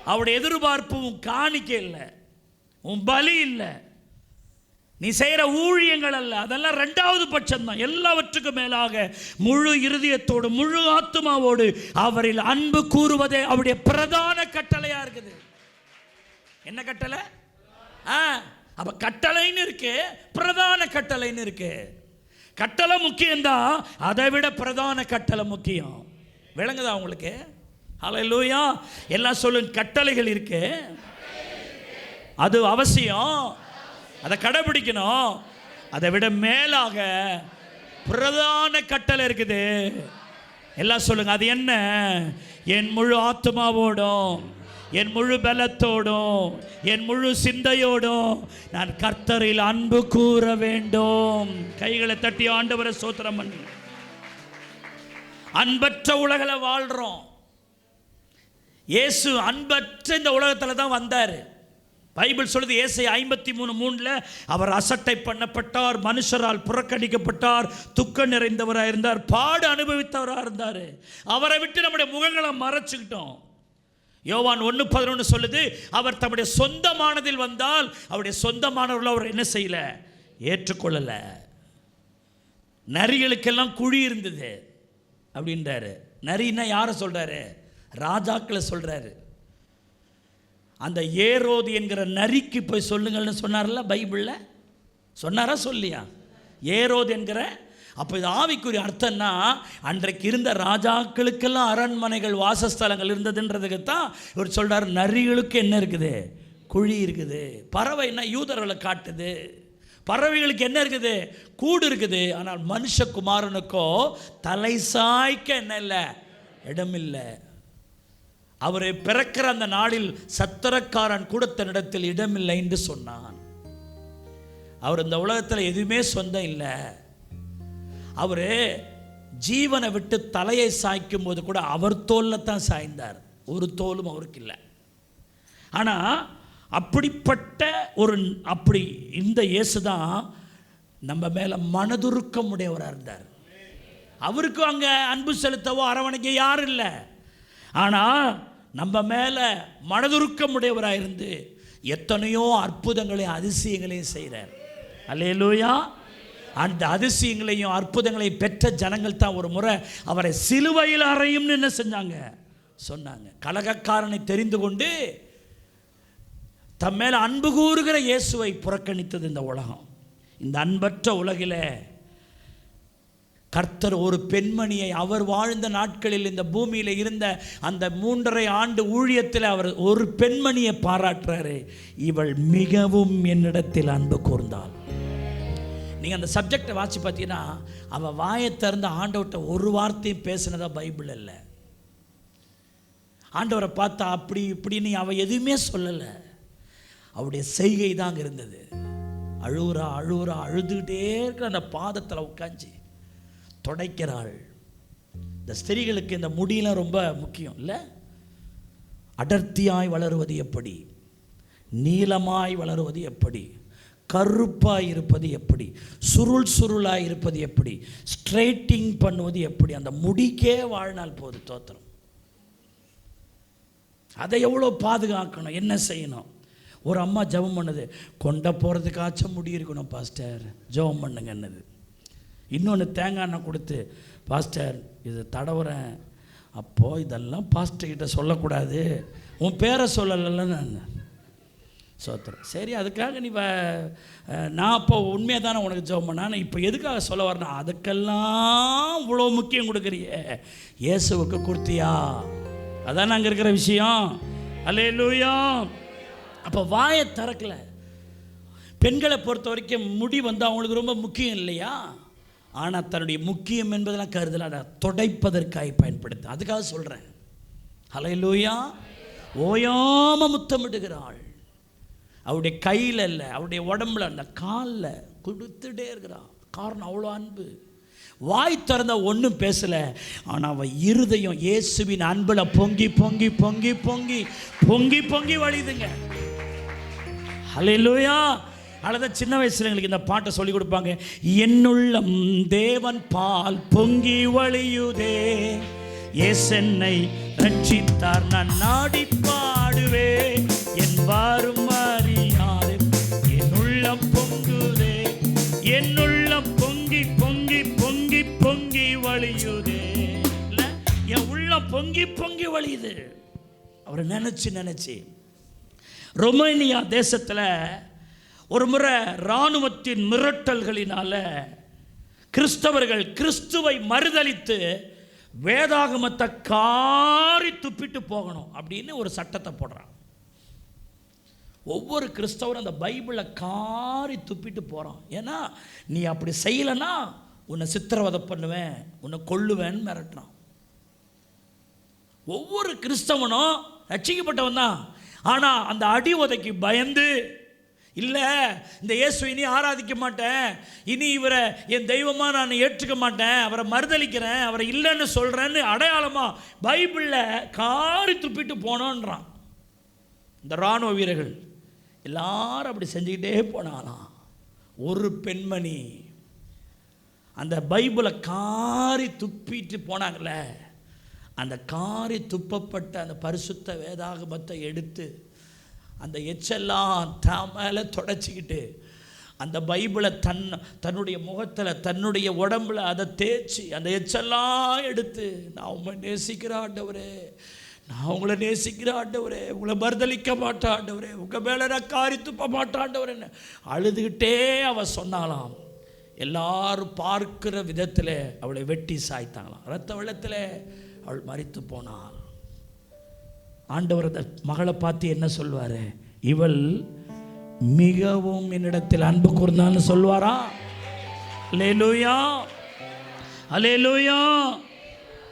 அவருடைய எதிர்பார்ப்பு உன் காணிக்கை இல்லை, உன் பலி இல்லை, நீ செய்கிற ஊழியங்கள் அல்ல, அதெல்லாம் 2வது பட்சம்தான். எல்லாவற்றுக்கும் மேலாக முழு இருதயத்தோடு முழு ஆத்துமாவோடு அவரில் அன்பு கூறுவதே அவருடைய பிரதான கட்டளையா இருக்குது. என்ன கட்டளை? அப்ப கட்டளைன்னு இருக்கு, பிரதான கட்டளைன்னு இருக்கு. கட்டளை முக்கியம்தான், அதை விட பிரதான கட்டளை முக்கியம். விளங்குதா உங்களுக்கு? ஹல்லேலூயா. எல்லாம் சொல்லுங்க, கட்டளைகள் இருக்கு, அது அவசியம், அதை கடைபிடிக்கணும். அதை விட மேலாக பிரதான கட்டளை இருக்குது. எல்லாம் சொல்லுங்க, அது என்ன? என் முழு ஆத்மாவோடும் என் முழு பலத்தோடும் என் முழு சிந்தையோடும் நான் கர்த்தரில் அன்பு கூற வேண்டும். கைகளை தட்டி ஆண்டவரை ஸ்தோத்திரம் பண்ணி. அன்பற்ற உலகில் வாழ்றோம். இயேசு அன்பற்ற இந்த உலகத்தில் தான் வந்தார். பைபிள் சொல்லுது, ஏசாயா 53:3 அவர் அசட்டை பண்ணப்பட்டார், மனுஷரால் புறக்கணிக்கப்பட்டார், துக்கம் நிறைந்தவராக இருந்தார், பாடு அனுபவித்தவராக இருந்தார். அவரை விட்டு நம்முடைய முகங்களை மறைச்சுக்கிட்டோம். யோவான் 1:11 சொல்லுது, அவர் தம்முடைய சொந்தமானதில் வந்தால் அவருடைய சொந்தமானவர்கள் அவர் என்ன செய்யல? ஏற்றுக்கொள்ளல. நரிகளுக்கெல்லாம் குழி இருந்தது அப்படின்றாரு. நரின்னா யாரை சொல்றாரு? ராஜாக்களை சொல்றாரு. அந்த ஏரோது என்கிற நரிக்கு போய் சொல்லுங்கள்னு சொன்னார்ல பைபிள்ல. சொன்னாரா சொல்லியா? ஏரோது என்கிற, அப்போ இது ஆவிக்குரிய அர்த்தம்னா, அன்றைக்கு இருந்த ராஜாக்களுக்கெல்லாம் அரண்மனைகள் வாசஸ்தலங்கள் இருந்ததுன்றதுக்கு தான் இவர் சொல்கிறார், நரிகளுக்கு என்ன இருக்குது? குழி இருக்குது. பறவைன்னா யூதர்களை காட்டுது. பறவைகளுக்கு என்ன இருக்குது? கூடு இருக்குது. ஆனால் மனுஷகுமாரனுக்கோ தலை சாய்க்க என்ன இல்லை? இடமில்லை. அவர் பிறக்கிற அந்த நாளில் சத்திரக்காரன் கூட தன்னிடத்தில் இடமில்லை என்று சொன்னான். அவர் இந்த உலகத்தில் எதுவுமே சொந்தம் இல்லை. அவர் ஜீவனை விட்டு தலையை சாய்க்கும் போது கூட அவர் தோளில் தான் சாய்ந்தார், ஒரு தோலும் அவருக்கு இல்லை. ஆனால் அப்படிப்பட்ட அப்படி இந்த இயேசு தான் நம்ம மேலே மனதுருக்கம் உடையவராக இருந்தார். அவருக்கும் அங்கே அன்பு செலுத்தவோ அரவணைக்க யாரும் இல்லை. ஆனால் நம்ம மேலே மனதுருக்கம் உடையவராக இருந்து எத்தனையோ அற்புதங்களையும் அதிசயங்களையும் செய்கிறார். அல்லேலூயா. அந்த அதிசயங்களையும் அற்புதங்களையும் பெற்ற ஜனங்கள் தான் ஒரு முறை அவரை சிலுவையில் அறையும்னு என்ன செஞ்சாங்க, சொன்னாங்க. கலகக்காரனை தெரிந்து கொண்டு தம் மேலே அன்பு கூறுகிற இயேசுவை புறக்கணித்தது இந்த உலகம். இந்த அன்பற்ற உலகில் கர்த்தர் ஒரு பெண்மணியை அவர் வாழ்ந்த நாட்களில் இந்த பூமியில் இருந்த அந்த 3.5 ஆண்டு ஊழியத்தில் அவர் ஒரு பெண்மணியை பாராட்டுறாரு. இவள் மிகவும் என்னிடத்தில் அன்பு கூர்ந்தாள். நீங்கள் அந்த சப்ஜெக்டை வாசி பார்த்தீங்கன்னா அவள் வாயை திறந்த ஆண்டவர்கிட்ட ஒரு வார்த்தையும் பேசினதா பைபிள் இல்லை. ஆண்டவரை பார்த்தா அப்படி இப்படின்னு அவள் எதுவுமே சொல்லலை. அவருடைய செய்கை தாங்க இருந்தது. அழுவுறா அழுதுகிட்டே இருக்கிற அந்த பாதத்தில் உட்காந்து துடைக்கிறாள். இந்த ஸ்திரீகளுக்கு இந்த முடியெல்லாம் ரொம்ப முக்கியம் இல்லை? அடர்த்தியாய் வளருவது எப்படி, நீளமாய் வளருவது எப்படி, கருப்பாய் இருப்பது எப்படி, சுருளாய் இருப்பது எப்படி, ஸ்ட்ரைட்டிங் பண்ணுவது எப்படி, அந்த முடிக்கே வாழ்நாள் போகுது. தோத்திரம். அதை எவ்வளோ பாதுகாக்கணும், என்ன செய்யணும்? ஒரு அம்மா ஜெபம் பண்ணது, கொண்ட போகிறதுக்காச்சும் முடி இருக்கணும் பாஸ்டர், ஜெபம் பண்ணுங்கன்னது. இன்னொன்று தேங்காய் எண்ணெய் கொடுத்து, பாஸ்டர் இது தடவுறேன். அப்போது இதெல்லாம் பாஸ்டர்கிட்ட சொல்லக்கூடாது, உன் பேரை சொல்லலைன்னு நான் சோத்திரம். சரி, அதுக்காக நீ நான் அப்போ உண்மையாக தானே உனக்கு ஜெபம் பண்ண, நான் இப்போ எதுக்காக சொல்ல வரேன்னா, அதுக்கெல்லாம் இவ்வளோ முக்கியம் கொடுக்குறிய, இயேசுவுக்கு கொடுத்தியா? அதான் அங்கே இருக்கிற விஷயம். அல்லேலூயா. அப்போ வாயை திறக்கல. பெண்களை பொறுத்த வரைக்கும் முடி வந்து அவங்களுக்கு ரொம்ப முக்கியம் இல்லையா? ஆனால் தன்னுடைய முக்கியம் என்பதெல்லாம் கருதல, அதை துடைப்பதற்காக பயன்படுத்த. அதுக்காக சொல்கிறேன். அல்லேலூயா. ஓயாம முத்தமிடுகிறாள். அவருடைய கையில் இல்லை, அவருடைய உடம்புல, அந்த காலில் கொடுத்துட்டே இருக்கிறாள். காரணம் அவ்வளோ அன்பு. வாய் திறந்த ஒன்றும் பேசலை, ஆனால் அவள் இருதயம் இயேசுவின் அன்பில் பொங்கி பொங்கி பொங்கி பொங்கி பொங்கி பொங்கி வழியுதுங்க. அல்லேலூயா. அதான் சின்ன வயசுல எங்களுக்கு இந்த பாட்டை சொல்லி கொடுப்பாங்க. என்னுள்ளம் தேவன் பால் பொங்கி வழியுதே, என்னை ரட்சித்தார் நான் நாடி பாடுவே, என் வாரும் அறியாது என் உள்ளம் பொங்குதே, என் உள்ளம் பொங்கி பொங்கி பொங்கி பொங்கி வழியுதே. இல்லை, என் உள்ளம் பொங்கி பொங்கி வழியுது. அவரை நினைச்சு ரொமேனியா தேசத்தில் ஒரு முறை இராணுவத்தின் மிரட்டல்களினால கிறிஸ்தவர்கள் கிறிஸ்துவை மறுதலித்து வேதாகமத்தை காரி துப்பிட்டு போகணும் அப்படின்னு ஒரு சட்டத்தை போடுறான். ஒவ்வொரு கிறிஸ்தவரும் அந்த பைபிளை காரி துப்பிட்டு போகிறான். ஏன்னா நீ அப்படி செய்யலைன்னா உன்னை சித்திரவதை பண்ணுவேன், உன்னை கொல்லுவேன்னு மிரட்டுறான். ஒவ்வொரு கிறிஸ்தவனும் ரட்சிக்கப்பட்டவன் தான். ஆனால் அந்த அடி உதைக்கு பயந்து, இல்லை இந்த இயேசு இனி ஆராதிக்க மாட்டேன், இனி இவரை என் தெய்வமாக நான் ஏற்றுக்க மாட்டேன், அவரை மறுதலிக்கிறேன், அவரை இல்லைன்னு சொல்கிறேன்னு அடையாளமாக பைபிளில் காரி துப்பிட்டு போனோன்றான். இந்த இராணுவ வீரர்கள் எல்லாரும் அப்படி செஞ்சுக்கிட்டே போனாலாம். ஒரு பெண்மணி அந்த பைபிளை காரி துப்பிட்டு போனாங்களே, அந்த காரி துப்பப்பட்ட அந்த பரிசுத்த வேதாகமத்தை எடுத்து அந்த எச்செல்லாம் தான் மேலே தொடச்சிக்கிட்டு அந்த பைபிளை தன்னுடைய முகத்தில் தன்னுடைய உடம்புல அதை தேய்ச்சி அந்த எச்செல்லாம் எடுத்து, நான் உங்களை நேசிக்கிற ஆண்டவரே, நான் உங்களை நேசிக்கிற ஆண்டவரே, உங்களை மறுதலிக்க மாட்டேன் ஆண்டவரே, உங்கள் மேலே நான் காரி துப்ப மாட்டேன் ஆண்டவரேன்னு அழுதுகிட்டே அவள் சொன்னாலாம். எல்லாரும் பார்க்கிற விதத்தில் அவளை வெட்டி சாய்த்தாங்களாம். இரத்த வெள்ளத்தில் அவள் மரித்து போனாள். ஆண்டவர் அந்த மகளை பார்த்து என்ன சொல்வார்? இவள் மிகவும் என்னிடத்தில் அன்பு கூர்ந்தான்னு சொல்வாரா? அல்லேலூயா, அல்லேலூயா.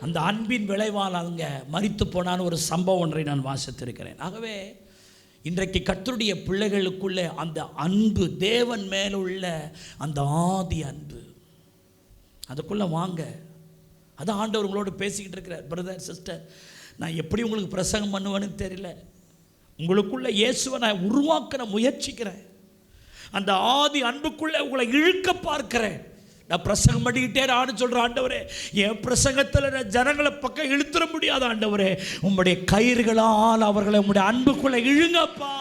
அந்த அன்பின் விளைவால் அவங்க மரித்து போனான்னு ஒரு சம்பவம் ஒன்றை நான் வாசித்திருக்கிறேன். ஆகவே இன்றைக்கு கர்த்தருடைய பிள்ளைகளுக்குள்ளே அந்த அன்பு, தேவன் மேலுள்ள அந்த ஆதி அன்பு, அதுக்குள்ளே வாங்க. அதான் ஆண்டவர் உங்களோட பேசிக்கிட்டு இருக்கிறார். பிரதர் சிஸ்டர், நான் எப்படி உங்களுக்கு பிரசங்கம் பண்ணுவேன்னு தெரியல, உங்களுக்குள்ள இயேசுவை நான் உருவாக்க முயற்சிக்கிறேன். அந்த ஆதி அன்புக்குள்ளே உங்களை இழுக்க பார்க்கிறேன். நான் பிரசங்கம் பண்ணிக்கிட்டே நான் சொல்கிறேன், ஆண்டவரே என் பிரசங்கத்தில் நான் ஜனங்களை பக்கம் இழுத்துற முடியாது ஆண்டவரே, உம்முடைய கயிறுகளால் அவர்களை உம்முடைய அன்புக்குள்ளே இழுங்கப்பா.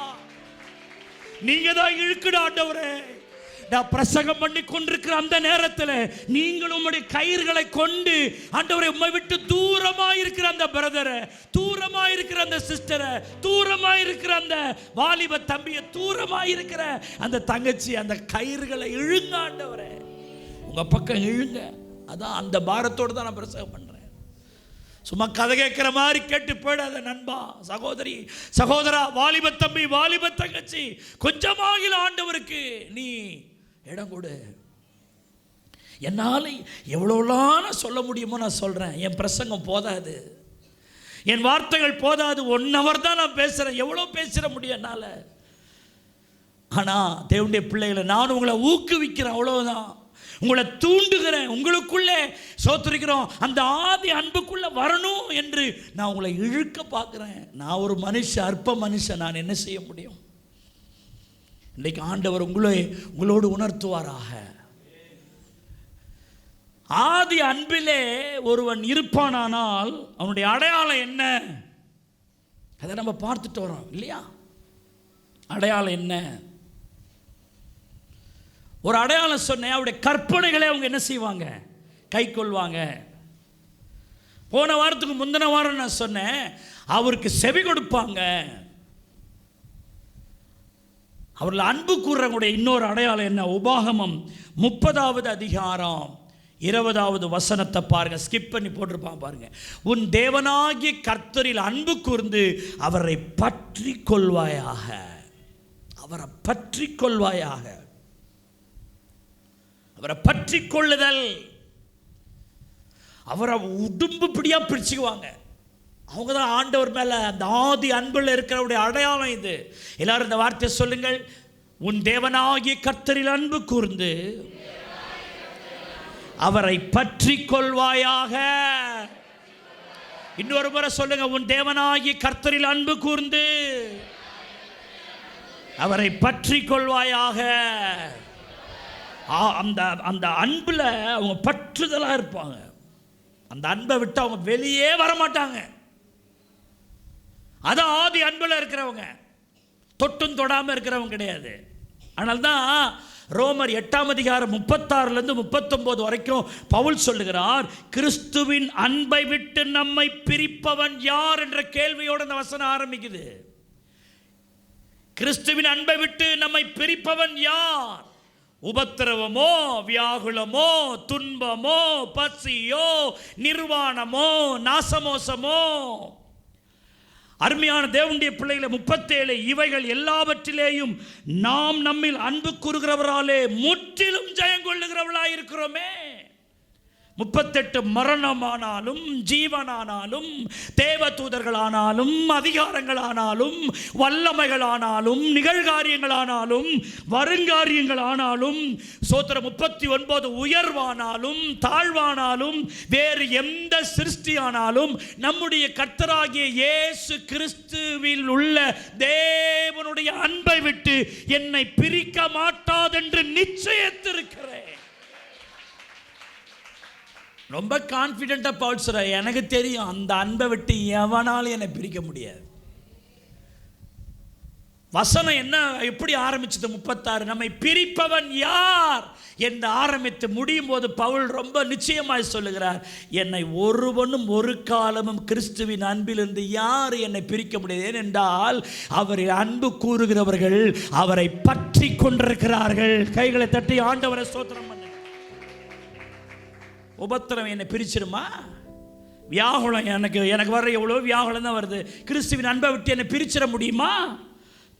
நீங்க தான் இழுக்கணும் ஆண்டவரே. நான் பிரசங்கம் பண்ணி கொண்டிருக்கிற அந்த நேரத்தில் நீங்களும் உங்களுடைய கயிறுகளை கொண்டு ஆண்டவரே உம்மை விட்டு தூரமாக இருக்கிற அந்த பிரதரை, தூரமாக இருக்கிற அந்த சிஸ்டரை, தூரமாக இருக்கிற அந்த வாலிப தம்பியை, தூரமாக இருக்கிற அந்த தங்கச்சி, அந்த கயிறுகளை இழுங்க ஆண்டவரே, உங்க பக்கம் இழுங்க. அதான் அந்த பாரத்தோடு தான் நான் பிரசங்கம் பண்றேன். சும்மா கதை கேட்கிற மாதிரி கேட்டு போயிடாத நண்பா, சகோதரி, சகோதரா, வாலிப தம்பி, வாலிப தங்கச்சி, கொஞ்சமாக ஆண்டவருக்கு நீ இடம் கொடு. என்னால் எவ்வளோலாம் நான் சொல்ல முடியுமோ நான் சொல்கிறேன். என் பிரசங்கம் போதாது, என் வார்த்தைகள் போதாது. 1 hour தான் நான் பேசுகிறேன். எவ்வளோ பேசிட முடியும் என்னால். ஆனால் தேவனுடைய பிள்ளைகளை நான் உங்களை ஊக்குவிக்கிறேன், அவ்வளோதான். உங்களை தூண்டுகிறேன், உங்களுக்குள்ளே சோத்திருக்கிறோம் அந்த ஆதி அன்புக்குள்ளே வரணும் என்று நான் உங்களை இழுக்க பார்க்குறேன். நான் ஒரு மனுஷன், அற்ப மனுஷன், நான் என்ன செய்ய முடியும்? இன்றைக்கு ஆண்டவர் உங்களோடு உணர்த்துவாராக. ஆதி அன்பிலே ஒருவன் இருப்பானானால் அவனுடைய அடையாளம் என்ன? அதை நம்ம பார்த்துட்டு வரோம் இல்லையா? அடையாளம் என்ன? ஒரு அடையாளம் சொன்னேன், அவருடைய கற்பனைகளை அவங்க என்ன செய்வாங்க? கை கொள்வாங்க. போன வாரத்துக்கு முந்தின வாரம் நான் சொன்னேன், அவருக்கு செவி கொடுப்பாங்க. அவர்கள் அன்பு கூறுறவங்களுடைய இன்னொரு அடையாளம் என்ன? உபாகமம் 30வது அதிகாரம் 20வது வசனத்தை பாருங்க. ஸ்கிப் பண்ணி போட்டிருப்பாங்க பாருங்க. உன் தேவனாகிய கர்த்தரில் அன்பு கூர்ந்து அவரை பற்றி கொள்வாயாக. அவரை பற்றி கொள்வாயாக. அவரை பற்றி கொள்ளுதல், அவரை உடும்பு பிடியா பிடிச்சுக்குவாங்க. அவங்க தான் ஆண்டவர் மேலே அந்த ஆதி அன்பில் இருக்கிறவருடைய அடையாளம் இது. எல்லாரும் இந்த வார்த்தையை சொல்லுங்கள். உன் தேவனாகிய கர்த்தரில் அன்பு கூர்ந்து அவரை பற்றி கொள்வாயாக. இன்னொரு முறை சொல்லுங்க. உன் தேவனாகிய கர்த்தரில் அன்பு கூர்ந்து அவரை பற்றி கொள்வாயாக. அந்த அந்த அன்புல அவங்க பற்றுதலாக இருப்பாங்க. அந்த அன்பை விட்டு அவங்க வெளியே வரமாட்டாங்க. அதான் ஆதி அன்பில் இருக்கிறவங்க. தொட்டும் தொடாமல் இருக்கிறவங்க கிடையாது. ஆனால் தான் ரோமர் 8ஆம் அதிகாரம் 36லேருந்து 39 வரைக்கும் பவுல் சொல்லுகிறார், கிறிஸ்துவின் அன்பை விட்டு நம்மை பிரிப்பவன் யார் என்ற கேள்வியோடு அந்த வசனம் ஆரம்பிக்குது. கிறிஸ்துவின் அன்பை விட்டு நம்மை பிரிப்பவன் யார்? உபத்திரவமோ, வியாகுலமோ, துன்பமோ, பசியோ, நிர்வாணமோ, நாசமோசமோ? அருமையான தேவனுடைய பிள்ளைகளை 37 இவைகள் எல்லாவற்றிலேயும் நாம் நம்மில் அன்பு கூறுகிறவராலே முற்றிலும் ஜெயம் கொள்ளுகிறவர்களாக இருக்கிறோமே. 38 மரணமானாலும், ஜீவனானாலும், தேவதூதர்களானாலும், அதிகாரங்களானாலும், வல்லமைகளானாலும், நிகழ்காரியங்களானாலும், வருங்காரியங்களானாலும், சோத்திரம் 39 உயர்வானாலும், தாழ்வானாலும், வேறு எந்த சிருஷ்டியானாலும் நம்முடைய கர்த்தராகிய இயேசு கிறிஸ்துவில் உள்ள தேவனுடைய அன்பை விட்டு என்னை பிரிக்க மாட்டாதென்று நிச்சயித்திருக்கிறேன். ரொம்ப கான்ஃபிடென்ட்டாக பவுல் சொல்றார், எனக்கு தெரியும் அந்த அன்பை விட்டு எவனாலும் என்னை பிரிக்க முடியாது. வசனம் என்ன எப்படி ஆரம்பிச்சது? 36 நம்மை பிரிப்பவன் யார் என்று ஆரம்பித்து முடியும் போது பவுல் ரொம்ப நிச்சயமாய் சொல்லுகிறார், என்னை ஒருவனும் ஒரு காலமும் கிறிஸ்துவின் அன்பிலிருந்து யார் என்னை பிரிக்க முடியாது. ஏனென்றால் அவரை அன்பு கூறுகிறவர்கள் அவரை பற்றி கொண்டிருக்கிறார்கள். கைகளை தட்டி ஆண்டவரை ஸ்தோத்திரம் பண்ணு. உபத்திரம் என்னை பிரிச்சிருமா? வியாகுலம் எனக்கு வர்ற எவ்வளோ வியாகுலம் தான் வருது. கிறிஸ்துவின் அன்பை விட்டு என்னை பிரிச்சிட முடியுமா?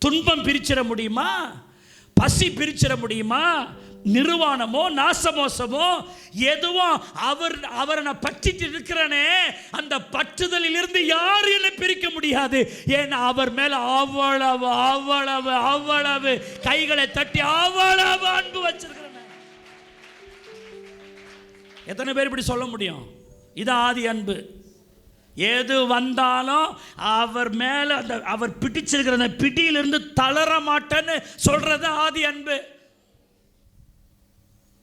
துன்பம் பிரிச்சிட முடியுமா? பசி பிரிச்சிட முடியுமா? நிர்வாணமோ, நாசமோசமோ, எதுவும் அவரை நான் பற்றிட்டு இருக்கிறனே, அந்த பற்றுதலில் இருந்து யார் என்னை பிரிக்க முடியாது. ஏன்னா அவர் மேல அவ்வளவு அவ்வளவு அவ்வளவு கைகளை தட்டி அவ்வளவு அன்பு வச்சிருக்கிறேன். எத்தனை பேர் இப்படி சொல்ல முடியும்? இது ஆதி அன்பு. எது வந்தாலும் அவர் மேலே அவர் பிடிச்சிருக்கிற அந்த பிடியிலிருந்து தளர மாட்டேன்னு சொல்கிறது ஆதி அன்பு.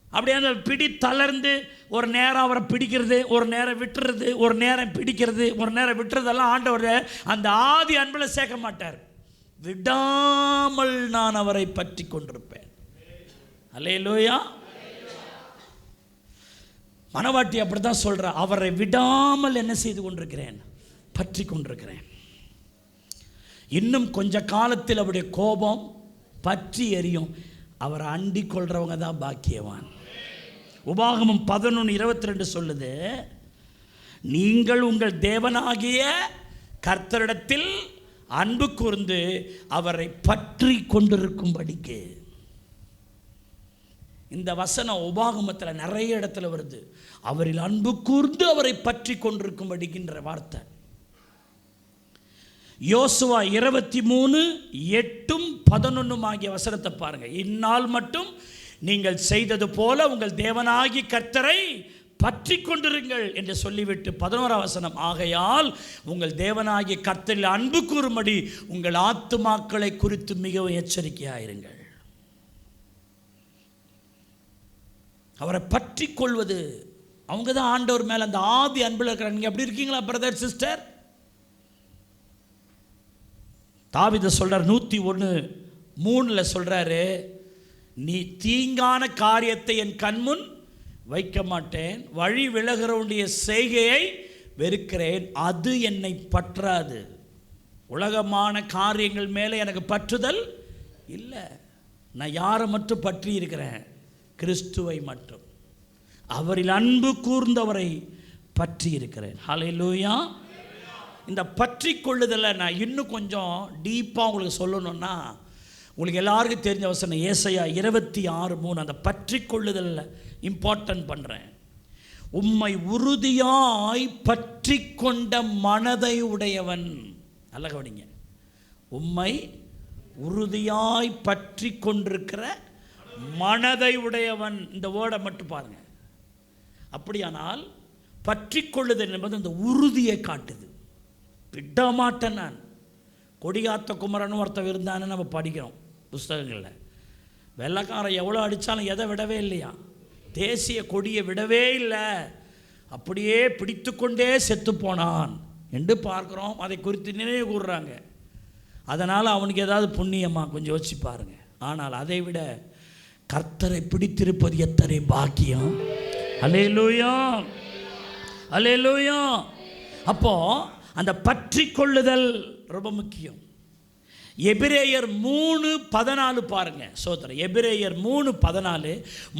அப்படியே அந்த பிடி தளர்ந்து ஒரு நேரம் அவரை பிடிக்கிறது, ஒரு நேரம் விட்டுறது, ஒரு நேரம் பிடிக்கிறது, ஒரு நேரம் விட்டுறதெல்லாம் ஆண்டவர் அந்த ஆதி அன்பில் சேர்க்க மாட்டார். விடாமல் நான் அவரை பற்றி கொண்டிருப்பேன். அல்லேலூயா. மனவாட்டி அப்படித்தான் சொல்ற, அவரை விடாமல் என்ன செய்து கொண்டிருக்கிறேன், பற்றி கொண்டிருக்கிறேன். இன்னும் கொஞ்ச காலத்தில் அவருடைய கோபம் பற்றி எரியும். அவரை அண்டிக் கொள்றவங்க தான் பாக்கியவான். உபாகமம் 11:22 சொல்லுது, நீங்கள் உங்கள் தேவனாகிய கர்த்தரிடத்தில் அன்பு கூர்ந்து அவரை பற்றி கொண்டிருக்கும்படிக்கு. இந்த வசனம் உபாகமத்தில் நிறைய இடத்துல வருது. அவரில் அன்பு கூர்ந்து அவரை பற்றி கொண்டிருக்கும்படிக்கின்ற வார்த்தை. யோசுவா 23:8-11 ஆகிய வசனத்தை பாருங்க. இந்நாள் மட்டும் நீங்கள் செய்தது போல உங்கள் தேவனாகி கர்த்தரை பற்றி கொண்டிருங்கள் என்று சொல்லிவிட்டு 11ஆம் வசனம், ஆகையால் உங்கள் தேவனாகிய கர்த்தரில் அன்பு கூறும்படி உங்கள் ஆத்துமாக்களை குறித்து மிகவும் எச்சரிக்கையாயிருங்கள். அவரை பற்றி கொள்வது, அவங்க தான் ஆண்டவர் மேலே அந்த ஆதி அன்பில் இருக்கிறாங்க. நீங்கள் எப்படி இருக்கீங்களா பிரதர் சிஸ்டர்? தாவீது சொல்றார் 101:3 சொல்றாரு, நீ தீங்கான காரியத்தை என் கண்முன் வைக்க மாட்டேன், வழி விலகிறவனுடைய செய்கையை வெறுக்கிறேன், அது என்னை பற்றாது. உலகமான காரியங்கள் மேலே எனக்கு பற்றுதல் இல்லை. நான் யாரை மட்டும் பற்றி இருக்கிறேன்? கிறிஸ்துவை மட்டும். அவரில் அன்பு கூர்ந்தவரை பற்றி இருக்கிறேன். ஹல்லேலூயா. இந்த பற்றி கொள்ளுதலை நான் இன்னும் கொஞ்சம் டீப்பாக உங்களுக்கு சொல்லணும்னா, உங்களுக்கு எல்லாருக்கும் தெரிஞ்ச வசனம் ஏசாயா 26:3. அந்த பற்றி கொள்ளுதலில் இம்பார்ட்டன்ட் பண்ணுறேன். உம்மை உறுதியாய் பற்றி கொண்ட மனதை உடையவன். நல்ல கவனிங்க, உம்மை உறுதியாய் பற்றி கொண்டிருக்கிற மனதை உடையவன். இந்த வேர்டை மட்டும் பாருங்க. அப்படியானால் பற்றி கொள்ளுதல் என்பது அந்த உறுதியை காட்டுது. விடமாட்டேன் நான். கொடிகாத்த குமரன் ஒருத்தர் இருந்தான்னு நம்ம படிக்கிறோம் புஸ்தகங்களில். வெள்ளைக்காரன் எவ்வளோ அடித்தாலும் எதை விடவே இல்லையா? தேசிய கொடியை விடவே இல்லை, அப்படியே பிடித்து கொண்டே செத்து போனான் என்று பார்க்குறோம். அதை குறித்து நினைவு கூறுறாங்க. அதனால் அவனுக்கு ஏதாவது புண்ணியமாக கொஞ்சம் யோசிச்சு பாருங்க. ஆனால் அதை விட கர்த்தரை பிடித்திருப்பது எத்தனை பாக்கியம். அல்லேலூயா, அல்லேலூயா. அப்போ அந்த பற்றி கொள்ளுதல் ரொம்ப முக்கியம். எபிரேயர் 3:14 பாருங்க. சோதரர், எபிரேயர் 3:14,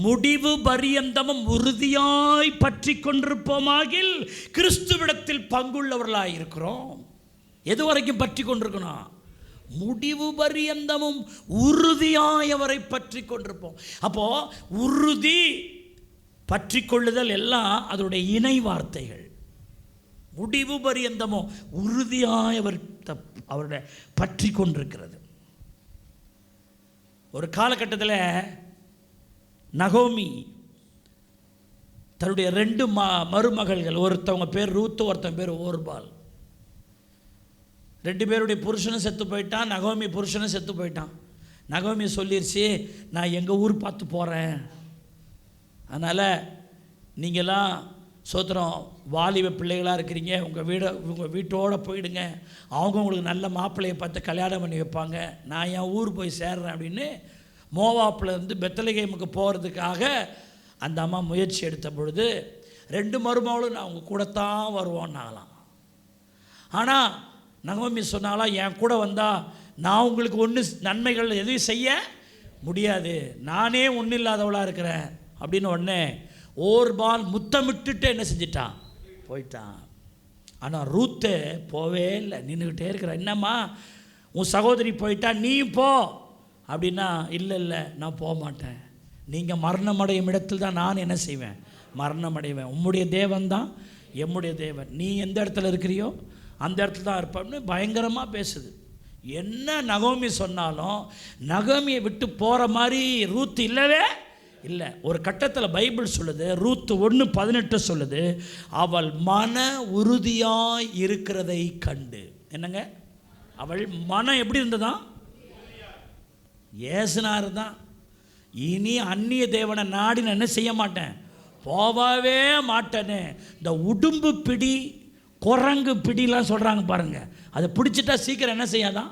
முடிவு பரியந்தமும் உறுதியாய் பற்றி கொண்டிருப்போமாகில் கிறிஸ்துவிடத்தில் பங்குள்ளவர்களாக இருக்கிறோம். எது வரைக்கும் பற்றி கொண்டிருக்கணும்? முடிவு பரியந்தமும் உறுதியாய் அவரை பற்றி கொண்டிருப்போம். அப்போ உறுதி, பற்றி கொள்ளுதல் எல்லாம் அதனுடைய இணை வார்த்தைகள். முடிவு பரியந்தமோ உறுதியாய் அவருடைய பற்றி கொண்டிருக்கிறது. ஒரு காலகட்டத்தில் நகோமி தன்னுடைய 2 மருமகள்கள், ஒருத்தவங்க பேர் ரூத்து, ஒருத்தவங்க பேர் ஓர்பால், 2 பேருடைய புருஷனும் செத்து போயிட்டான், நகோமி புருஷனும் செத்து போயிட்டான். நகோமி சொல்லிருச்சு, நான் எங்கள் ஊர் பார்த்து போகிறேன், அதனால் நீங்களாம் சோத்திரம் வாலிப பிள்ளைகளாக இருக்கிறீங்க, உங்கள் வீட்டோடு போயிடுங்க, அவங்க உங்களுக்கு நல்ல மாப்பிள்ளையை பார்த்து கல்யாணம் பண்ணி வைப்பாங்க, நான் என் ஊர் போய் சேர்றேன் அப்படின்னு மோவாப்பிலேருந்து பெத்லகேமுக்கு போகிறதுக்காக அந்த அம்மா முயற்சி எடுத்த பொழுது 2 மருமகளும் நான் உங்கள் கூடத்தான் வருவோன்னாங்களாம். ஆனால் நகோமி சொன்னாலாம், என் கூட வந்தால் நான் உங்களுக்கு ஒன்று நன்மைகள் எதுவும் செய்ய முடியாது, நானே ஒன்றும் இல்லாதவளாக இருக்கிறேன் அப்படின்னு. உடனே ஓர்பால் முத்தமிட்டுட்டு என்ன செஞ்சிட்டான்? போயிட்டான். ஆனால் ரூத்து போவே இல்லை, நின்றுக்கிட்டே இருக்கிற. என்னம்மா உன் சகோதரி போயிட்டா நீ போ அப்படின்னா, இல்லை இல்லை நான் போக மாட்டேன், நீங்கள் மரணமடையும் இடத்தில் தான் நான் என்ன செய்வேன்? மரணம் அடைவேன். உம்முடைய தேவன் தான் எம்முடைய தேவன், நீ எந்த இடத்துல இருக்கிறியோ அந்த இடத்துல தான் இருப்பேன்னு பயங்கரமாக பேசுது. என்ன நகோமி சொன்னாலும் நகோமியை விட்டு போகிற மாதிரி ரூத் இல்லவே இல்லை. ஒரு கட்டத்தில் பைபிள் சொல்லுது, ரூத் 1:18 சொல்லுது, அவள் மன உறுதியாய் இருக்கிறதை கண்டு. என்னங்க? அவள் மனம் எப்படி இருந்ததா? ஏசுனாரு தான், இனி அந்நிய தேவனை நாடி நான் என்ன செய்ய மாட்டேன், போகவே மாட்டேன்னு. இந்த உடும்பு பிடி, குரங்கு பிடிலாம் சொல்கிறாங்க பாருங்க, அதை பிடிச்சிட்டா சீக்கிரம் என்ன செய்யாதான்,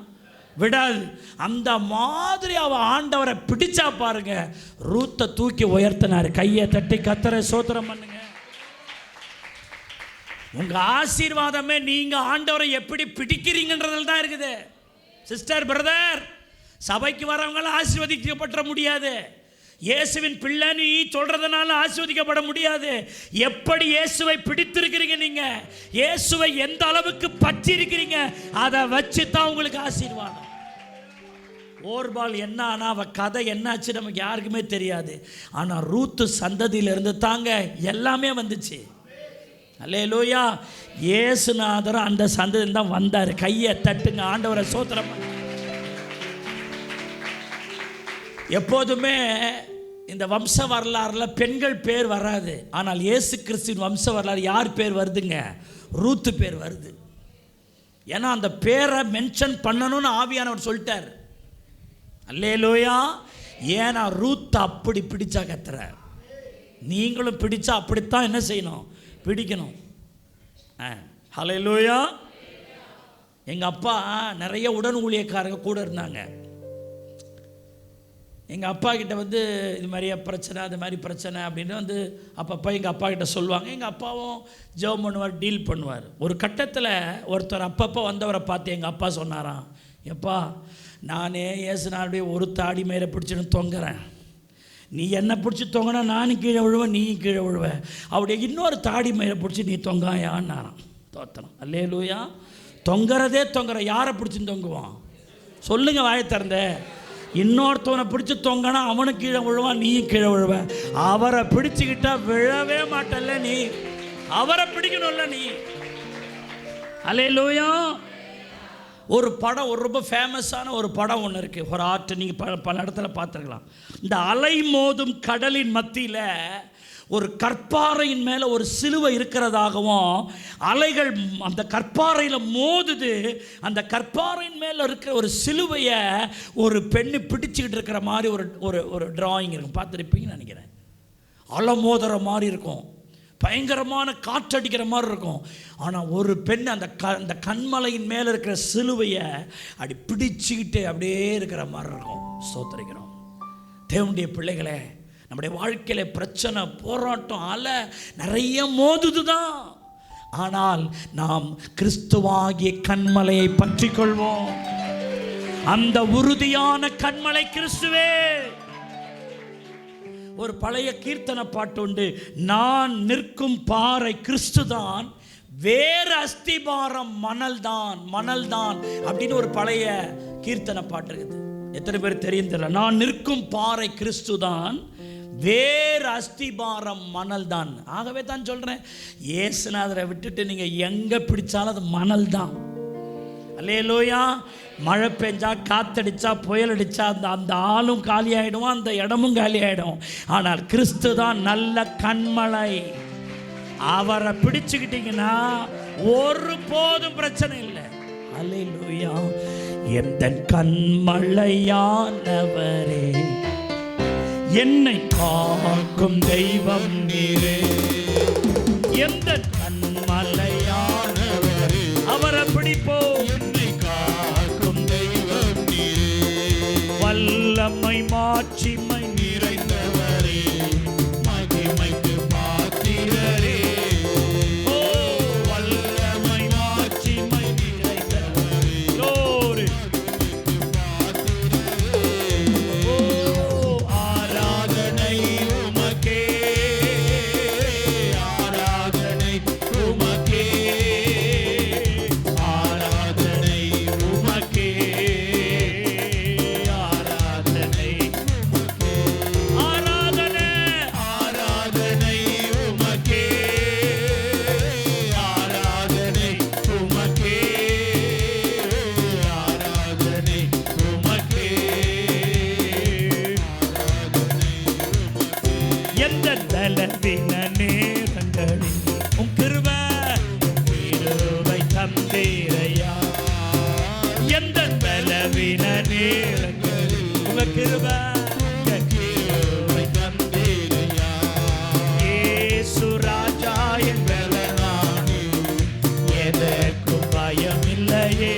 விடாது. அந்த மாதிரி அவள் ஆண்டவரை பிடிச்சா பாருங்க, ரூத்தை தூக்கி உயர்த்தினார். கையை தட்டி கர்த்தரை ஸ்தோத்திரம் பண்ணுங்க. உங்க ஆசீர்வாதமே நீங்க ஆண்டவரை எப்படி பிடிக்கிறீங்கன்றதுல தான் இருக்குது. சிஸ்டர், பிரதர், சபைக்கு வரவங்களாம் ஆசீர்வதிக்கப்பட முடியாது. இயேசுவின் பிள்ளை நீ சொல்றதுனால ஆசீர்வதிக்கப்பட முடியாது. எப்படி இயேசுவை பிடித்திருக்கிறீங்க, நீங்க இயேசுவை எந்த அளவுக்கு பற்றி இருக்கிறீங்க, அதை வச்சு தான் உங்களுக்கு ஆசீர்வாதம். ஓர்பால் என்ன ஆனா, அவ கதை என்னாச்சு நமக்கு யாருக்குமே தெரியாது. ஆனா ரூத்து சந்ததியிலிருந்து தாங்க எல்லாமே வந்துச்சு. அல்லேலூயா. இயேசுநாதர் அந்த சந்ததியில் தான் வந்தார். கையை தட்டுங்க, ஆண்டவரை ஸ்தோத்திரம். எப்போதுமே இந்த வம்ச வரலாறுல பெண்கள் பேர் வராது. ஆனால் இயேசு கிறிஸ்துவின் வம்ச வரலாறு யார் பேர் வருதுங்க? ரூத்து பேர் வருது. ஏன்னா அந்த பேரை மென்ஷன் பண்ணணும்னு ஆவியானவர் சொல்லிட்டார். அல்லேலூயா. ஏன்னா ரூத் அப்படி பிடிச்சா கத்துற, நீங்களும் பிடிச்சா அப்படித்தான் என்ன செய்யணும், பிடிக்கணும். அல்லேலூயா. எங்கள் அப்பா நிறைய உடன் ஊழியக்காரங்க கூட இருந்தாங்க. எங்கள் அப்பா கிட்ட வந்து இது மாதிரியா பிரச்சனை, அது மாதிரி பிரச்சனை அப்படின்னு வந்து அப்பப்போ எங்கள் அப்பா கிட்ட சொல்லுவாங்க. எங்கள் அப்பாவும் ஜெபம் பண்ணுவார், டீல் பண்ணுவார். ஒரு கட்டத்தில் ஒருத்தர் அப்பப்போ வந்தவரை பார்த்து எங்கள் அப்பா சொன்னாராம், எப்பா நானே இயேசுநாளுடைய ஒரு தாடி மேலே பிடிச்சின்னு தொங்குறேன், நீ என்னை பிடிச்சி தொங்கினா நானும் கீழே விழுவேன், நீ கீழே விழுவேன், அப்படியே இன்னொரு தாடி மேலே பிடிச்சி நீ தொங்காயான்னாராம். தோத்தனம். அல்லேலூயா. தொங்குறதே தொங்குற, யாரை பிடிச்சி தொங்குவான் சொல்லுங்க, வாயை திறந்த. இன்னொருத்தவனை பிடிச்சி தொங்கினா அவனும் கீழே விழுவான், நீயும் கீழே விழுவ. அவரை பிடிச்சிக்கிட்டா விழவே மாட்டல்ல நீ, அவரை பிடிக்கணும்ல நீ. அல்லேலூயா. ஒரு படம், ஒரு ரொம்ப ஃபேமஸான ஒரு படம் ஒன்று இருக்குது, ஒரு ஆர்ட், நீங்கள் பல இடத்துல பார்த்துருக்கலாம். இந்த அலை மோதும் கடலின் மத்தியில் ஒரு கற்பாறையின் மேலே ஒரு சிலுவை இருக்கிறதாகவும், அலைகள் அந்த கற்பாறையில் மோதுது, அந்த கற்பாறையின் மேலே இருக்கிற ஒரு சிலுவையை ஒரு பெண்ணு பிடிச்சிக்கிட்டு இருக்கிற மாதிரி ஒரு ஒரு ஒரு டிராயிங் இருக்கும், பார்த்துருப்பீங்கன்னு நினைக்கிறேன். அலை மோதுற மாதிரி இருக்கும், பயங்கரமான காற்றடிக்கிற மாதிரி இருக்கும். ஆனால் ஒரு பெண் அந்த கண்மலையின் மேலே இருக்கிற சிலுவையை அப்படி பிடிச்சிக்கிட்டு அப்படியே இருக்கிற மாதிரி இருக்கும். ஸ்தோத்திரிக்கிறோம். தேவனுடைய பிள்ளைகளே, நம்முடைய வாழ்க்கையில் பிரச்சனை, போராட்டம், அலை நிறைய மோதுது தான். ஆனால் நாம் கிறிஸ்துவாகிய கண்மலையை பற்றி கொள்வோம். அந்த உறுதியான கண்மலை கிறிஸ்துவே. ஒரு பழைய கீர்த்தனை பாட்டு உண்டு, நான் நிற்கும் பாறை கிறிஸ்துதான், வேறு அஸ்திபாரம் மணல் தான், மணல் தான் அப்படின்னு ஒரு பழைய கீர்த்தனை பாட்டு இருக்குது. எத்தனை பேர் தெரியும் தெரியல. நான் நிற்கும் பாறை கிறிஸ்துதான், வேறு அஸ்திபாரம் மணல் தான். ஆகவே தான் சொல்கிறேன், இயேசுநாதரை விட்டுட்டு நீங்கள் எங்கே பிடிச்சாலும் அது மணல் தான். அல்லேலூயா. மழை பெஞ்சா, காத்தடிச்சா, புயல் அடித்தா அந்த ஆளும் காலி ஆகிடுவோம், அந்த இடமும் காலி ஆகிடும். ஆனால் கிறிஸ்து தான் நல்ல கண்மலை. அவரை பிடிச்சுக்கிட்டீங்கன்னா ஒரு போதும் பிரச்சனை இல்லை. அல்லேலூயா. எந்த கண்மலையானவரே, என்னை காக்கும் தெய்வம் நீரே. எந்த கண்மலையானவரே, அவரை பிடிப்போம். என்னை காக்கும் தெய்வம் நீரே. வல்லமை மாட்சிமை நிறைந்தவரே, மகிமைக்கு பாத்திரரே. ஓ வல்லமை மாட்சிமை நிறைந்தவரே, glory. எந்த பலவீன நேரங்களில் உம் கிருபை தந்தீரையா. எந்த பலவீன நேரங்களில் உங்க கிருபை தந்தீரையா. இயேசு ராஜா என் பலனானி, எதற்கும் பயம் இல்லையே.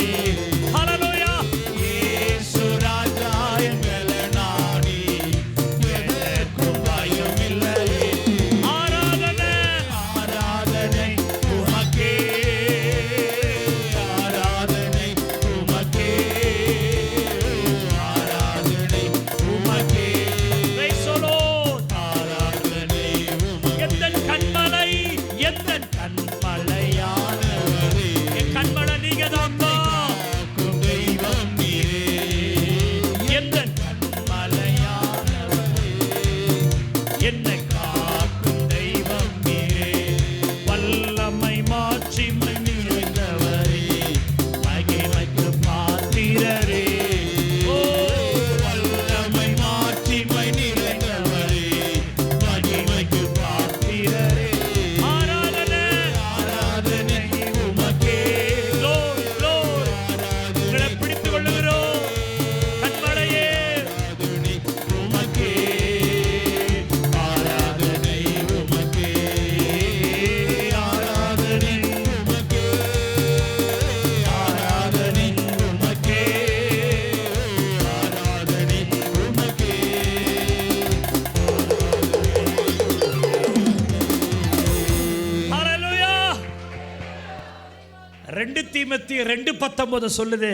தீமோத்தேயு 2:19 சொல்லுது,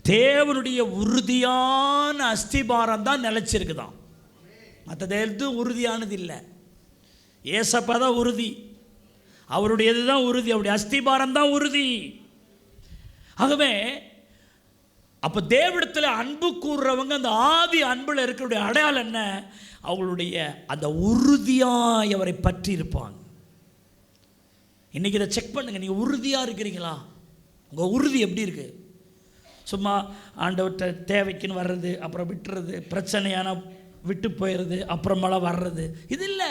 தேவனுடைய உறுதியான அஸ்திபாரம் தான் நிலைச்சிருக்குதான், மற்றது எதுவும் உறுதியானது இல்லை. ஏசப்பா தான் உறுதி, அவருடையது தான் உறுதி, அவருடைய அஸ்திபாரம் தான் உறுதி. ஆகவே அப்போ தேவனிடத்தில் அன்பு கூறுறவங்க அந்த ஆதி அன்பில் இருக்கிற அடையாளம் என்ன? அவங்களுடைய அந்த உறுதியாய் அவரை பற்றி இருப்பாங்க. இன்றைக்கி இதை செக் பண்ணுங்கள், நீங்கள் உறுதியாக இருக்கிறீங்களா? உங்கள் உறுதி எப்படி இருக்குது? சும்மா ஆண்டவர்கிட்ட தேவைக்குன்னு வர்றது, அப்புறம் விட்டுறது, பிரச்சனையான விட்டு போயிடுறது, அப்புறமெல்லாம் வர்றது, இது இல்லை.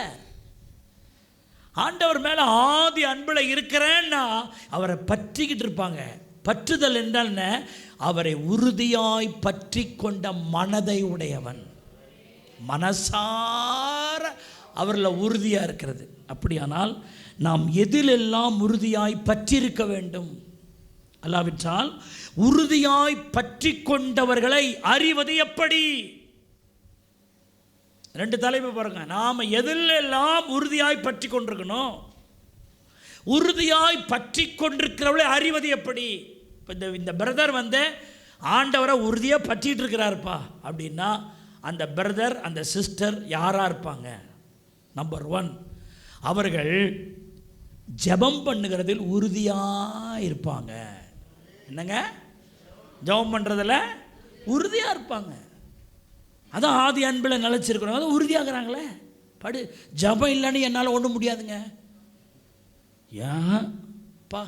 ஆண்டவர் மேலே ஆதி அன்பில் இருக்கிறேன்னா அவரை பற்றிக்கிட்டு இருப்பாங்க. பற்றுதல் என்றால் என்ன? அவரை உறுதியாய் பற்றி கொண்ட மனதை உடையவன், மனசார அவரில் உறுதியாக இருக்கிறது. அப்படியானால் நாம் எதிலெல்லாம் உறுதியாய் பற்றியிருக்க வேண்டும்? அல்லாவிட்டால் உறுதியாய் பற்றி கொண்டவர்களை அறிவது எப்படி? 2 தலைப்பு பாருங்க. நாம் எதிலெல்லாம் உறுதியாய் பற்றி கொண்டிருக்கணும், உறுதியாய் பற்றி கொண்டிருக்கிறவளை அறிவது எப்படி? இப்போ இந்த பிரதர் ஆண்டவரை உறுதியாக பற்றிட்டு இருக்கிறாருப்பா அப்படின்னா அந்த பிரதர் அந்த சிஸ்டர் யாராக இருப்பாங்க? நம்பர் 1, அவர்கள் ஜெபம் பண்ணுகிறதில் உறுதியாக இருப்பாங்க. என்னங்க? ஜெபம் பண்ணுறதில் உறுதியாக இருப்பாங்க. அதான் ஆதி அன்பில் நிலச்சிருக்கிறோம், அதான் உறுதியாகிறாங்களே. படு, ஜெபம் இல்லைன்னு என்னால் ஒன்றும் முடியாதுங்க. ஏன்ப்பா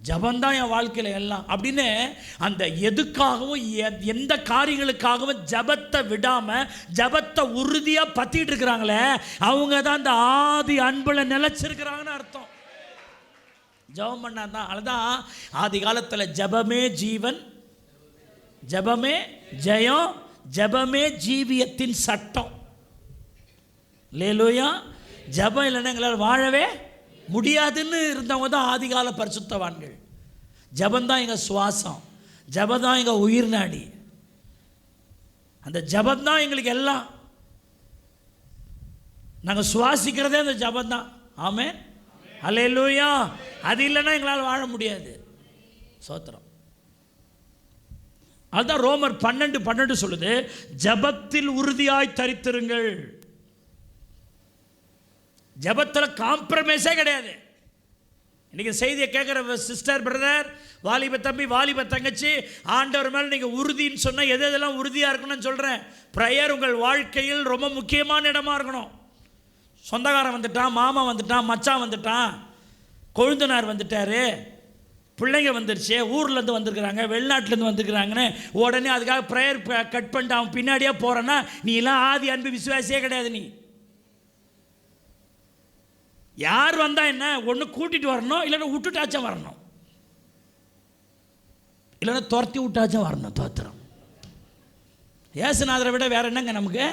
ஜபந்தான் என் வாழ்க்கையில் எல்லாம் அப்படின்னு அந்த எதுக்காகவும் எந்த காரியங்களுக்காகவும் ஜபத்தை விடாமல் ஜபத்தை உறுதியாக பற்றிட்டு இருக்கிறாங்களே, அவங்க தான் அந்த ஆதி அன்பில் நிலைச்சிருக்கிறாங்கன்னு அர்த்தம். ஜபம் பண்ணாதான். அதுதான் ஆதி காலத்தில் ஜபமே ஜீவன், ஜபமே ஜெயம், ஜபமே ஜீவியத்தின் சட்டம். லேலூயா. ஜபம் இல்லைன்னா எங்களால் வாழவே முடியாதுன்னு இருந்தவங்க தான் ஆதிகால பரிசுத்தவான்கள். ஜபந்தான் எங்கள் சுவாசம், ஜபந்தான் எங்கள் உயிர் நாடி, அந்த ஜபந்தான் எங்களுக்கு எல்லாம். நாங்கள் சுவாசிக்கிறதே அந்த ஜபந்தான். ஆமென், அல்லேலூயா. அது இல்லைன்னா எங்களால் வாழ முடியாது. சோத்திரம். அதுதான் ரோமர் 12:12 சொல்லுது, ஜபத்தில் உறுதியாய் தரித்திருங்கள். ஜபத்தில் காம்ப்ரமைஸே கிடையாது. இன்றைக்கி செய்தியை கேட்குற சிஸ்டர், பிரதர், வாலிப தம்பி, வாலிப தங்கச்சி, ஆண்டவர் மேலே நீங்கள் உறுதின்னு சொன்னால் எது எதெல்லாம் உறுதியாக இருக்கணும்னு சொல்கிறேன். ப்ரேயர் உங்கள் வாழ்க்கையில் ரொம்ப முக்கியமான இடமா இருக்கணும். சொந்தக்காரன் வந்துட்டான், மாமா வந்துட்டான், மச்சான் வந்துட்டான், கொழுந்தனார் வந்துட்டார், பிள்ளைங்க வந்துருச்சு, ஊர்லேருந்து வந்துருக்குறாங்க, வெளிநாட்டிலேருந்து வந்துருக்குறாங்கன்னு உடனே அதுக்காக ப்ரேயர் கட் பண்ணிட்டு அவன் பின்னாடியே போகிறேன்னா நீ எல்லாம் ஆதி அன்பு விசுவாசியே கிடையாது. நீ யார் வந்தால் என்ன, ஒன்று கூட்டிகிட்டு வரணும், இல்லைன்னா விட்டுட்டாச்சும் வரணும், இல்லைன்னா துரத்தி விட்டாச்சும் வரணும். தோத்திரம். ஏசுநாதரை விட வேறு என்னங்க நமக்கு?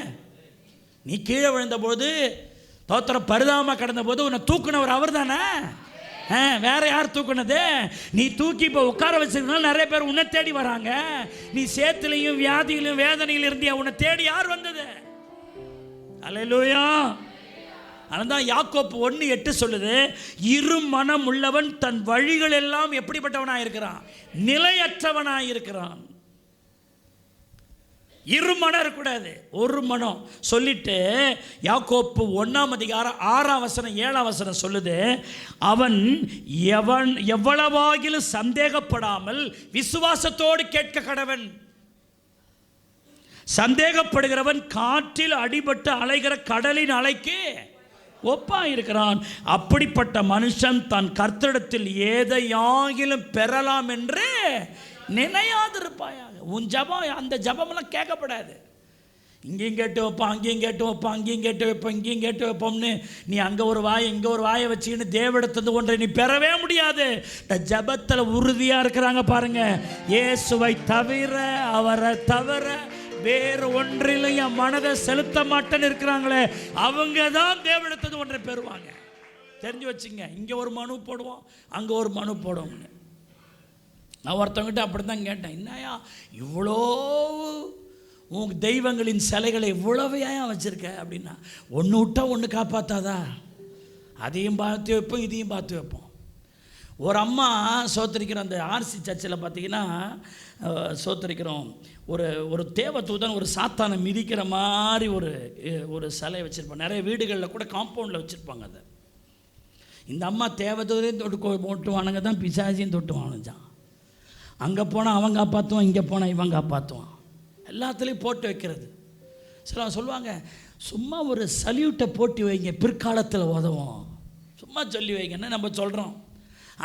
நீ கீழே விழுந்தபோது தோத்திரம் பரிதாபமாக கிடந்தபோது உன்னை தூக்குனவர் அவர் தானே. வேற யார் தூக்குனது? நீ தூக்கி இப்போ உட்கார வச்சிருந்தாலும் நிறைய பேர் உன்னை தேடி வராங்க. நீ சேத்துலையும் வியாதியிலும் வேதனையிலும் இருந்தியா, உன்னை தேடி யார் வந்தது? அல்லேலூயா. அதனால்தான் யாக்கோப்பு 1:8 சொல்லுது, இரு மனம் உள்ளவன் தன் வழிகள் எல்லாம் எப்படிப்பட்டவனாக இருக்கிறான்? நிலையற்றவனாக இருக்கிறான். இரு மனம் இருக்கக்கூடாது, ஒரு மனம் சொல்லிட்டு யாக்கோப்பு 1:6 சொல்லுது, அவன் எவ்வளவாகிலும் சந்தேகப்படாமல் விசுவாசத்தோடு கேட்க கடவன். சந்தேகப்படுகிறவன் காற்றில் அடிபட்டு அலைகிற கடலின் அலைக்கு ஒப்பாக இருக்கிறான். அப்படிப்பட்ட மனுஷன் தன் கர்த்தரிடத்தில் எதையாகிலும் பெறலாம் என்று நினையாதிருப்பாயாக. உன் ஜபம், அந்த ஜபமெல்லாம் கேட்கப்படாது. இங்கேயும் கேட்டு வைப்போம், அங்கேயும் கேட்டு வைப்போம், அங்கேயும் கேட்டு வைப்போம், இங்கேயும் கேட்டு வைப்போம்னு நீ அங்கே ஒரு வாயை இங்கே ஒரு வாயை வச்சுக்கின்னு தேவனிடத்திலிருந்து ஒன்றை நீ பெறவே முடியாது. இந்த ஜபத்தில் உறுதியாக இருக்கிறாங்க பாருங்க. இயேசுவை தவிர, அவரை தவிர வேறு ஒன்றிலும் என் மனதை செலுத்த மாட்டேன்னு இருக்கிறாங்களே, அவங்க தான் தேவனிடத்திலிருந்து ஒன்றை பெறுவாங்க. தெரிஞ்சு வச்சுங்க. இங்கே ஒரு மனு போடுவோம், அங்கே ஒரு மனு போடுவோம்னு. நான் ஒருத்தவங்கிட்ட அப்படி தான் கேட்டேன், என்னையா இவ்வளோ உங்கள் தெய்வங்களின் சிலைகளை இவ்வளவையா வச்சுருக்க அப்படின்னா, ஒன்று விட்டால் ஒன்று காப்பாற்றாதா? அதையும் பார்த்து வைப்போம், இதையும் பார்த்து வைப்போம். ஒரு அம்மா சோத்தரிக்கிறோம். அந்த ஆர்சி சர்ச்சில் பார்த்தீங்கன்னா சோத்தரிக்கிறோம், ஒரு தேவதூதன் ஒரு சாத்தானை மிதிக்கிற மாதிரி ஒரு சிலை வச்சுருப்பாங்க. நிறைய வீடுகளில் கூட காம்பவுண்டில் வச்சுருப்பாங்க. அதை இந்த அம்மா தேவதூதையும் தொட்டு ஓட்டுவானுங்க தான், பிசாசியும் தொட்டு வானுச்சான். அங்கே போனால் அவன் காப்பாற்றுவான், இங்கே போனால் இவன் காப்பாற்றுவான். எல்லாத்துலேயும் போட்டு வைக்கிறது. சில சொல்லுவாங்க, சும்மா ஒரு சல்யூட்டை போட்டு வைங்க, பிற்காலத்தில் உதவும். சும்மா சொல்லி வைங்கன்னு நம்ம சொல்கிறோம்.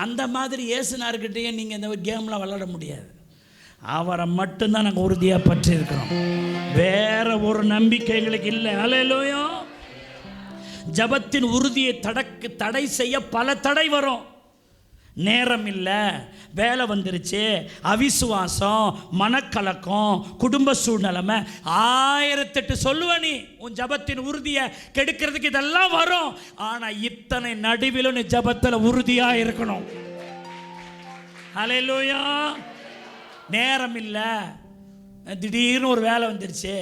அந்த மாதிரி இயேசுனார்கிட்டயே நீங்கள் இந்த கேம்லாம் விளையாட முடியாது. அவரை மட்டும்தான் நாங்கள் உறுதியாக பற்றி இருக்கிறோம். வேற ஒரு நம்பிக்கை எங்களுக்கு இல்லை. அல்லேலூயா. ஜபத்தின் உறுதியை தடை செய்ய பல தடை வரும். நேரம் இல்லை, வேலை வந்துருச்சு, அவிசுவாசம், மனக்கலக்கம், குடும்ப சூழ்நிலைமை, 1008 சொல்லுவ. நீ உன் ஜபத்தின் உறுதியை கெடுக்கிறதுக்கு இதெல்லாம் வரும். ஆனால் இத்தனை நடுவிலும் நீ ஜபத்தில் உறுதியாக இருக்கணும். அல்லேலூயா. நேரம் இல்லை, திடீர்னு ஒரு வேலை வந்துருச்சு,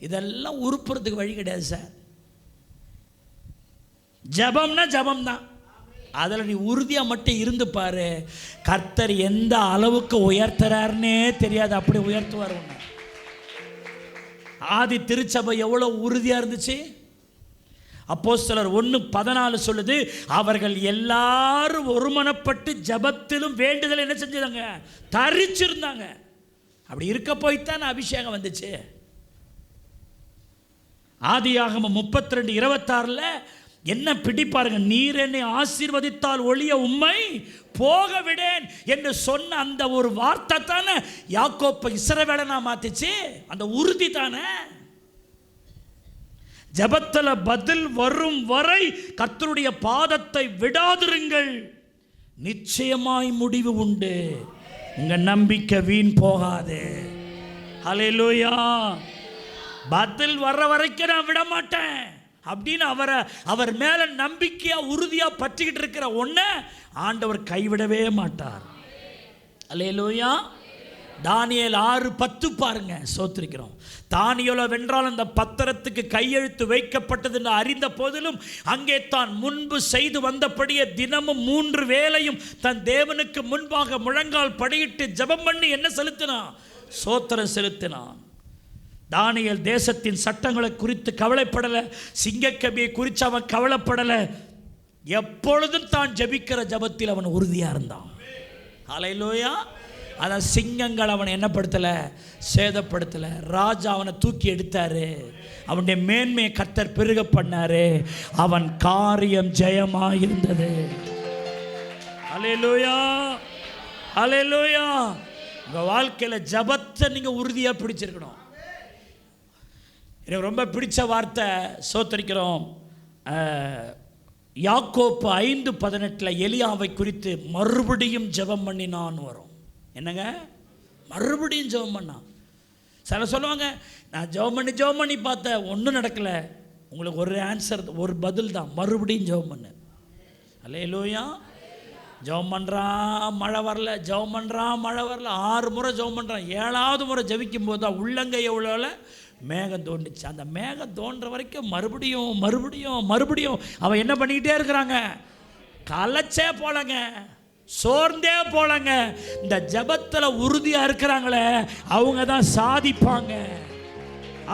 இதெல்லாம் உருப்புறதுக்கு வழி கிடையாது சார். ஜபம்னா ஜபம் தான். அதில் நீ உறுதியாக மட்டும் இருந்து பாரு. கர்த்தர் எந்த அளவுக்கு உயர்த்துறாருன்னே தெரியாது, அப்படி உயர்த்துவார். ஒன்று ஆதி திருச்சபை எவ்வளோ உறுதியாக இருந்துச்சு. அப்போஸ்தலர் 1:14 சொல்லுது, அவர்கள் எல்லாரும் ஒருமனப்பட்டு ஜபத்திலும் வேண்டுதல் என்ன செஞ்சாங்க? தரிச்சிருந்தாங்க. அப்படி இருக்க போய்த்தான் அபிஷேகம் வந்துச்சு. ஆதியாகமம் 32:26 என்ன பிடிப்பாருங்க, நீர் என்னை ஆசீர்வதித்தால் ஒழிய உம்மை போக விடேன் என்று சொன்ன அந்த ஒரு வார்த்தை தானே யாக்கோப்பை இஸ்ரவேலனா மாத்திச்சு. அந்த உறுதி தானே. ஜபத்தில் பதில் வரும் வரை கர்த்தருடைய பாதத்தை விடாதிருங்கள், நிச்சயமாய் முடிவு உண்டு, உங்க நம்பிக்கை வீண் போகாது. ஹல்லேலூயா. பதில் வர்ற வரைக்கும் நான் விட மாட்டேன் அப்படின்னு அவர் மேல நம்பிக்கையா உறுதியா பற்றிக்கிட்டு இருக்கிற ஒன்ன ஆண்டவர் கைவிடவே மாட்டார். அல்லேலூயா. தானியேல் 6:10 பாருங்க. சோத்திரிக்கிறோம். தானியேலோ வென்றால் அந்த பத்திரத்துக்கு கையெழுத்து வைக்கப்பட்டது என்று அறிந்த போதிலும் அங்கே தான் முன்பு செய்து வந்தபடியே தினமும் 3 வேளையும் தன் தேவனுக்கு முன்பாக முழங்கால் படியிட்டு ஜெபம் பண்ணி என்ன செலுத்தினான்? சோத்திரம் செலுத்தினான். தானியேல் தேசத்தின் சட்டங்களை குறித்து கவலைப்படலை, சிங்கக்கபியை குறித்து அவன் கவலைப்படலை. எப்பொழுதும் தான் ஜெபிக்கிற ஜெபத்தில் அவன் உறுதியாக இருந்தான். ஹல்லேலூயா. அதான் சிங்கங்கள் அவனை என்னப்படுத்தலை, சேதப்படுத்தலை. ராஜா அவனை தூக்கி எடுத்தார், அவனுடைய மேன்மையை கர்த்தர் பெருக பண்ணார், அவன் காரியம் ஜெயமாக இருந்தது. ஹல்லேலூயா. ஹல்லேலூயா. உங்கள் வாழ்க்கையில் ஜெபத்தை நீங்கள் உறுதியாக பிடிச்சிருக்கணும். எனக்கு ரொம்ப பிடிச்ச வார்த்தை, சோத்தரிக்கிறோம், யாக்கோப்பு 5:18 எலியாவை குறித்து மறுபடியும் ஜெபம் பண்ணினான்னு வரும். என்னங்க, மறுபடியும் ஜெபம் பண்ணான். சில சொல்லுவாங்க, நான் ஜெபம் பண்ணி பார்த்தேன், ஒன்றும் நடக்கலை. உங்களுக்கு ஒரு ஆன்சர், ஒரு பதில் தான், மறுபடியும் ஜெபம் பண்ணு. அல்லேலூயா. ஜெபம் பண்ணுறான், மழை வரல, ஜெபம் பண்ணுறான், மழை வரல. 6 முறை ஜெபம் பண்ணுறான். 7வது முறை ஜெபிக்கும் போது தான் உள்ளங்கை எவ்வளோ மேகம் தோண்டிச்சு. அந்த மேகம் தோன்ற வரைக்கும் மறுபடியும் அவன் என்ன பண்ணிக்கிட்டே இருக்கிறாங்க, கலைச்சே போலங்க, சோர்ந்தே போலங்க. இந்த ஜெபத்தில் உறுதியாக இருக்கிறாங்களே அவங்க தான் சாதிப்பாங்க,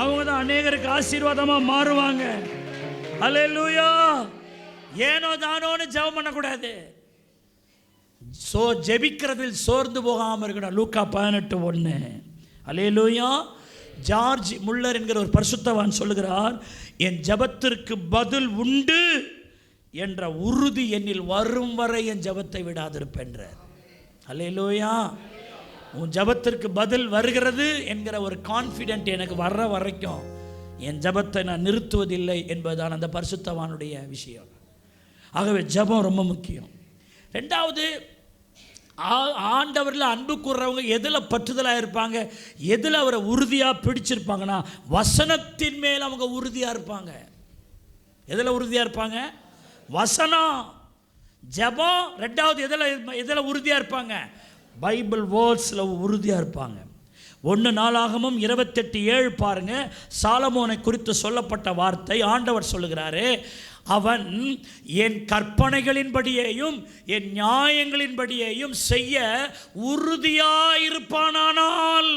அவங்க தான் அநேகருக்கு ஆசீர்வாதமாக மாறுவாங்க. அல்லேலூயா. ஏனோ தானோன்னு ஜெபம் பண்ணக்கூடாது. ஜெபிக்கிறதில் சோர்ந்து போகாமல் இருக்கணும். லூக்கா 18:1. அல்லேலூயா. ஜார்ஜ் முல்லர் என்கிற ஒரு பரிசுத்தவான் சொல்லுகிறார், என் ஜெபத்திற்கு பதில் உண்டு என்ற உறுதி என்னில் வரும் வரை என் ஜெபத்தை விடாதிருப்பேன்றார். அல்லேலூயா. உன் ஜெபத்திற்கு பதில் வருகிறது என்கிற ஒரு கான்ஃபிடென்ட் எனக்கு வர்ற வரைக்கும் என் ஜெபத்தை நான் நிறுத்துவதில்லை என்பதுதான் அந்த பரிசுத்தவானுடைய விஷயம். ஆகவே ஜெபம் ரொம்ப முக்கியம். 2வது, ஆண்டவரில் அன்பு கூறுறவங்க எதில் பற்றுதலாக இருப்பாங்க, எதில் அவரை உறுதியாக பிடிச்சிருப்பாங்கன்னா வசனத்தின் மேல் அவங்க உறுதியாக இருப்பாங்க. எதில் உறுதியாக இருப்பாங்க? வசனம், ஜெபம். 2வது எதில் உறுதியாக இருப்பாங்க? பைபிள் வேர்ட்ஸில் உறுதியாக இருப்பாங்க. 1 நாளாகமம் 28:7 பாருங்க. சாலமோனை குறித்து சொல்லப்பட்ட வார்த்தை. ஆண்டவர் சொல்லுகிறாரு, அவன் என் கற்பனைகளின்படியேயும் என் நியாயங்களின்படியேயும் செய்ய உறுதியாயிருப்பானால்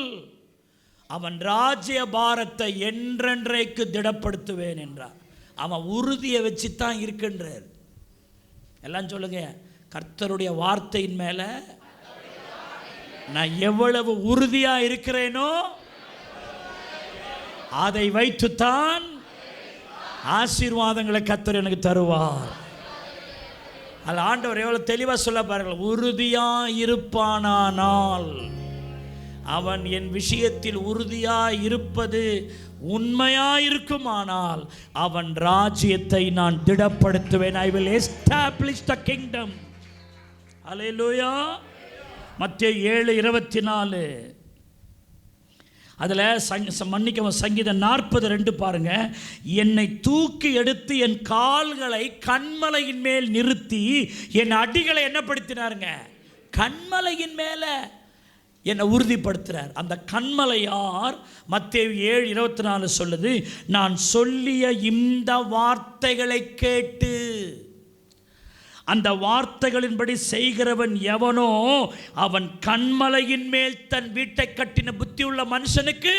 அவன் ராஜ்ய பாரத்தை என்றென்றைக்கு திடப்படுத்துவேன் என்றார். அவன் உறுதியை வச்சு தான் இருக்கின்றார். எல்லாம் சொல்லுங்க, கர்த்தருடைய வார்த்தையின் மேலே நான் எவ்வளவு உறுதியாக இருக்கிறேனோ அதை வைத்துத்தான் ஆசீர்வாதங்களை கர்த்தர் எனக்கு தருவார். அதில் ஆண்டவர் எவ்வளவு தெளிவாக சொல்ல பாருங்கள். உறுதியாக இருப்பானால், அவன் என் விஷயத்தில் உறுதியாக இருப்பது உண்மையாக இருக்குமானால் அவன் ராஜ்யத்தை நான் திடப்படுத்துவேன். I will establish the kingdom. அல்லேலூயா. மத்தேயு 7:24. அதில் சங்கீதம் 40:2 பாருங்க. என்னை தூக்கி எடுத்து என் கால்களை கன்மலையின் மேல் நிறுத்தி என் அடிகளை என்ன படுத்தினாருங்க? கன்மலையின் மேலே என்னை உறுதிப்படுத்துகிறார். அந்த கன்மலை யார்? மத்தேயு 7:24 சொல்லுது, நான் சொல்லிய இந்த வார்த்தைகளை கேட்டு அந்த வார்த்தைகளின்படி செய்கிறவன் எவனோ அவன் கன்மலையின் மேல் தன் வீட்டை கட்டின புத்தியுள்ள மனுஷனுக்கு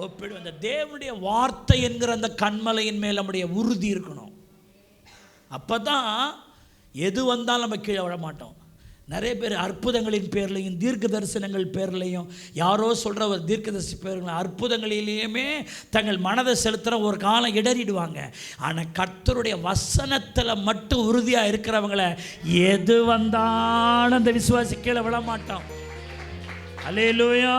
ஒப்பிடும். அந்த தேவனுடைய வார்த்தை என்கிற அந்த கன்மலையின் மேல் நம்முடைய உறுதி இருக்கணும். அப்போ தான் எது வந்தாலும் நம்ம கீழே விட மாட்டோம். நிறைய பேர் அற்புதங்களின் பேர்லையும் தீர்க்க தரிசனங்கள் பேர்லையும், யாரோ சொல்கிற ஒரு தீர்க்கதரிசி பேர்கள் அற்புதங்களிலேயுமே தங்கள் மனதை செலுத்துகிற ஒரு காலம் இடறிடுவாங்க. ஆனால் கர்த்தருடைய வசனத்தில் மட்டும் உறுதியாக இருக்கிறவங்கள எது வந்தாலும் அந்த விசுவாசி கீழே விட மாட்டோம். அல்லேலூயா.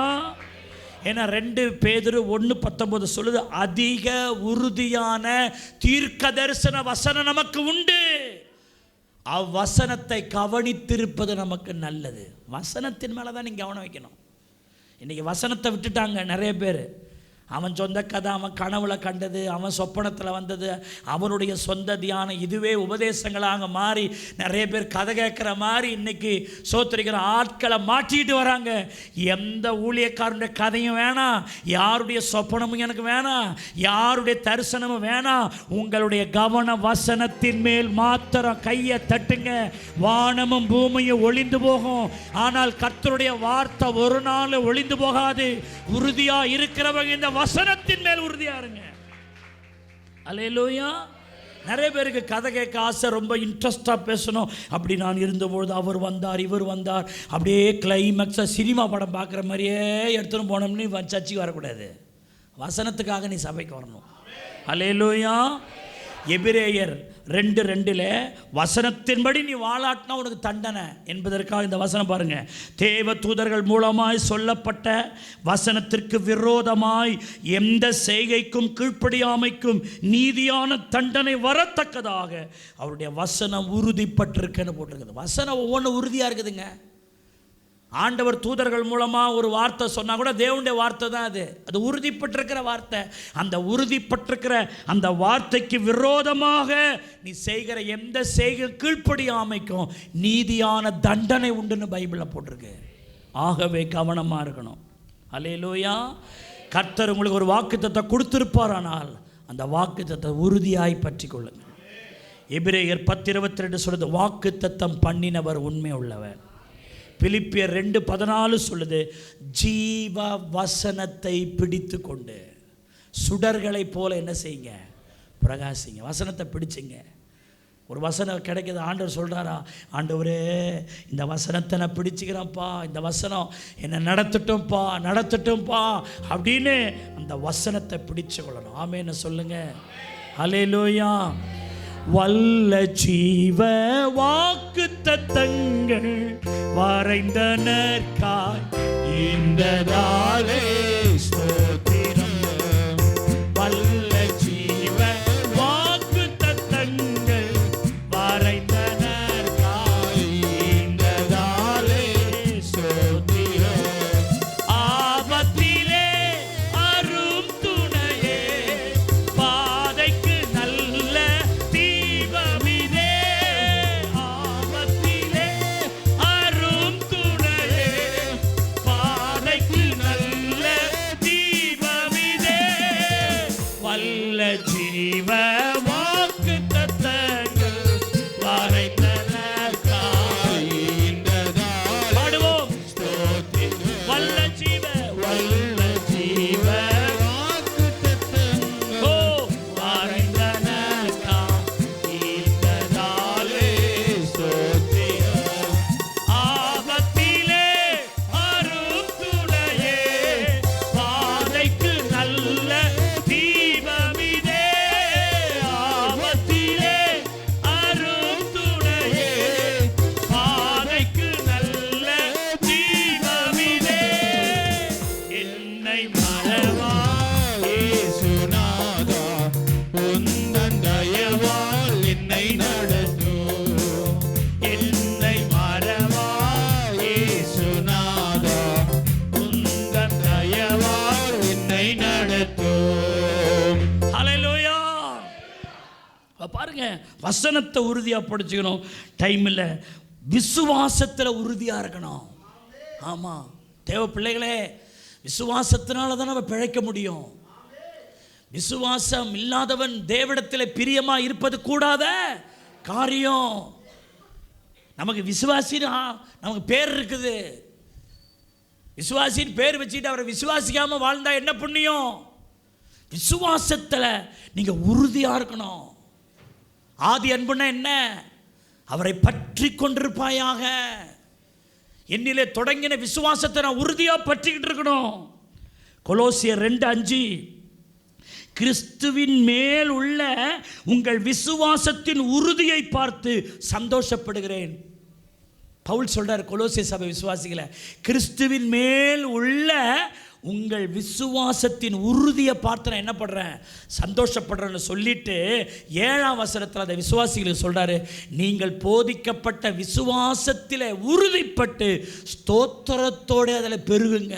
ஏன்னா 2 பேதுரு 1:19 சொல்லுது, அதிக உறுதியான தீர்க்க தரிசன வசனம் நமக்கு உண்டு, அவ்வசனத்தை கவனித்திருப்பது நமக்கு நல்லது. வசனத்தின் மேலே தான் நீங்கள் கவனம் வைக்கணும். இன்றைக்கி வசனத்தை விட்டுட்டாங்க நிறைய பேர். அவன் சொந்த கதை, அவன் கனவுல கண்டது, அவன் சொப்பனத்தில் வந்தது, அவனுடைய சொந்த தியானம், இதுவே உபதேசங்களாக மாறி நிறைய பேர் கதை கேட்குற மாதிரி இன்றைக்கி சோத்திரிக்கிற ஆட்களை மாற்றிட்டு வராங்க. எந்த ஊழியக்காரனுடைய கதையும் வேணாம், யாருடைய சொப்பனமும் எனக்கு வேணாம், யாருடைய தரிசனமும் வேணாம். உங்களுடைய கவன வசனத்தின் மேல் மாத்திரம் கையை தட்டுங்க. வானமும் பூமியும் ஒளிந்து போகும், ஆனால் கர்த்தருடைய வார்த்தை ஒரு நாள் ஒளிந்து போகாது. உறுதியாக இருக்கிறவங்க இந்த வசனத்தின் மேல் உறுதியா இருங்க. அல்லேலூயா. நிறைய பேருக்கு கதை கேட்க ஆசை, ரொம்ப இன்ட்ரெஸ்டாக பேசணும். அப்படி நான் இருந்தபொழுது அவர் வந்தார், இவர் வந்தார், அப்படியே கிளைமேக்ஸாக சினிமா படம் பார்க்குற மாதிரியே எடுத்துன்னு போனோம்னு சர்ச்சைக்கு வரக்கூடாது. வசனத்துக்காக நீ சபைக்கு வரணும். அல்லேலூயா. எபிரேயர் 2:2 வசனத்தின்படி நீ வாழாட்டினா உனக்கு தண்டனை என்பதற்காக இந்த வசனம் பாருங்க. தேவ தூதர்கள் மூலமாய் சொல்லப்பட்ட வசனத்திற்கு விரோதமாய் எந்த செய்கைக்கும் கீழ்ப்படியாமைக்கும் நீதியான தண்டனை வரத்தக்கதாக அவருடைய வசனம் உறுதிப்பட்டிருக்குன்னு போட்டிருக்குது. வசனம் ஒவ்வொன்றும் உறுதியாக இருக்குதுங்க. ஆண்டவர் தூதர்கள் மூலமாக ஒரு வார்த்தை சொன்னால் கூட தேவனுடைய வார்த்தை தான் அது உறுதிப்பட்டிருக்கிற வார்த்தை. அந்த உறுதிப்பட்டிருக்கிற அந்த வார்த்தைக்கு விரோதமாக நீ செய்கிற எந்த செய்கை கீழ்ப்படியாமைக்கும் நீதியான தண்டனை உண்டுன்னு பைபிளில் போட்டிருக்கு. ஆகவே கவனமாக இருக்கணும். அல்லேலூயா. கர்த்தர் உங்களுக்கு ஒரு வாக்குத்தத்தத்தை கொடுத்திருப்பாரானால் அந்த வாக்குத்தத்தை உறுதியாய் பற்றி கொள்ளுங்கள். எபிரேயர் 10:22 சொல்லுது, வாக்குத்தத்தம் பண்ணினவர் உண்மை உள்ளவர். பிலிப்பியர் 2:14 சொல்லுது, ஜீவ வசனத்தை பிடித்து கொண்டு சுடர்களை போல என்ன செய்யுங்க, பிரகாசிங்க. வசனத்தை பிடிச்சிங்க. ஒரு வசனம் கிடைக்கிது, ஆண்டவர் சொல்கிறாரா, ஆண்டவரே இந்த வசனத்தை நான் பிடிச்சிக்கிறேன்ப்பா, இந்த வசனம் என்னை நடத்தட்டும்ப்பா அப்படின்னு அந்த வசனத்தை பிடிச்சு கொள்ளணும். ஆமென்னு சொல்லுங்க. ஹல்லேலூயா. வல்ல ஜீவ வாக்குத்தத்தங்கள் வரைந்தனர்காய் இந்த நாளே ஸ்தோத்திரம். வல்ல ஜீவ வாக்குத்தத்தங்கள் வரைந்தனர்காய் இந்த நாளே ஸ்தோத்திரம். ஆபத்திலே அரும் துணையே, பாதைக்கு நல்ல தீபமிதே. ஆபத்திலே அரும் துணையே, பாதைக்கு நல்ல தீபமிதே. வல்ல ஜீவ வாக்குத்தத்தங்கள் வரைந்தனர்காய் இந்த நாளே பாடுவோம் ஸ்தோத்திரம். வல்ல ஜீவ வாக்குத்தத்தங்கள் வரைந்தனர்காய் இந்த நாளே ஸ்தோத்திரம். ஆபத்திலே அரும் துணையே, பாதைக்கு நல்ல தீபமிதே. ஆபத்திலே அரும் துணையே, பாதைக்கு நல்ல தீபமிதே. என்னை மறவா இயேசுநாதா, உந்தன் தயவால் என்னை நடத்தும். என்னை மறவா இயேசுநாதா, உந்தன் தயவால் என்னை நடத்தும். ஹல்லேலூயா. பாருங்க, வசனத்தை உறுதியாக படிச்சுக்கணும். டைம் இல்லை. விசுவாசத்தில் உறுதியாக இருக்கணும். ஆமாம் தேவ பிள்ளைகளே, விசுவாசத்தினால தான் நம்ம பிழைக்க முடியும். விசுவாசம் இல்லாதவன் தேவனிடத்தில் பிரியமாக இருப்பது கூடாத காரியம். நமக்கு விசுவாசின்னு நமக்கு பேர் இருக்குது. விசுவாசின்னு பேர் வச்சுட்டு அவரை விசுவாசிக்காமல் வாழ்ந்தா என்ன புண்ணியம்? விசுவாசத்தில் நீங்கள் உறுதியாக இருக்கணும். ஆதி அன்புன்னா என்ன? அவரை பற்றி கொண்டிருப்பாயாக. என்னிலே தொடங்கின விசுவாசத்தை நான் உறுதியாக பற்றிக்கிட்டு இருக்கணும். கொலோசியர் 2:5 கிறிஸ்துவின் மேல் உள்ள உங்கள் விசுவாசத்தின் உறுதியை பார்த்து சந்தோஷப்படுகிறேன். பவுல் சொல்றார் கொலோசிய சபை விசுவாசிகளை, கிறிஸ்துவின் மேல் உள்ள உங்கள் விசுவாசத்தின் உறுதியை பார்த்து நான் என்ன பண்ணுறேன், சந்தோஷப்படுறேன்னு சொல்லிட்டு 7ஆம் வசனத்தில் அந்த விசுவாசிகளுக்கு சொல்கிறாரு, நீங்கள் போதிக்கப்பட்ட விசுவாசத்தில் உறுதிப்பட்டு ஸ்தோத்திரத்தோடு அதில் பெருகுங்க.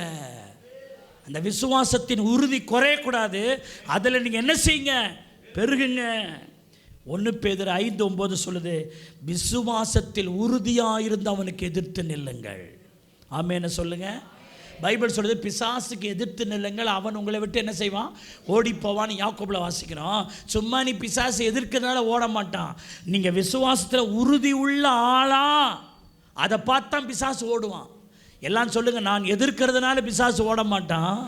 அந்த விசுவாசத்தின் உறுதி குறையக்கூடாது. அதில் நீங்கள் என்ன செய்யுங்க, பெருகுங்க. 1 பேதுரு 5:9 சொல்லுது, விசுவாசத்தில் உறுதியாயிருந்து அவனுக்கு எதிர்த்து நில்லுங்கள். ஆமென்னு சொல்லுங்க. பைபிள் சொல்லுது, பிசாசுக்கு எதிர்த்து நில்லுங்கள், அவன் உங்களை விட்டு என்ன செய்வான், ஓடி போவான்னு யாக்கோபில் வாசிக்கிறோம். சும்மா நீ பிசாசு எதிர்க்கிறதுனால ஓட மாட்டான். நீங்கள் விசுவாசத்தில் உறுதி உள்ள ஆளா அதை பார்த்தான் பிசாசு ஓடுவான். எல்லாம் சொல்லுங்க, நான் எதிர்க்கிறதுனால பிசாசு ஓட மாட்டான்.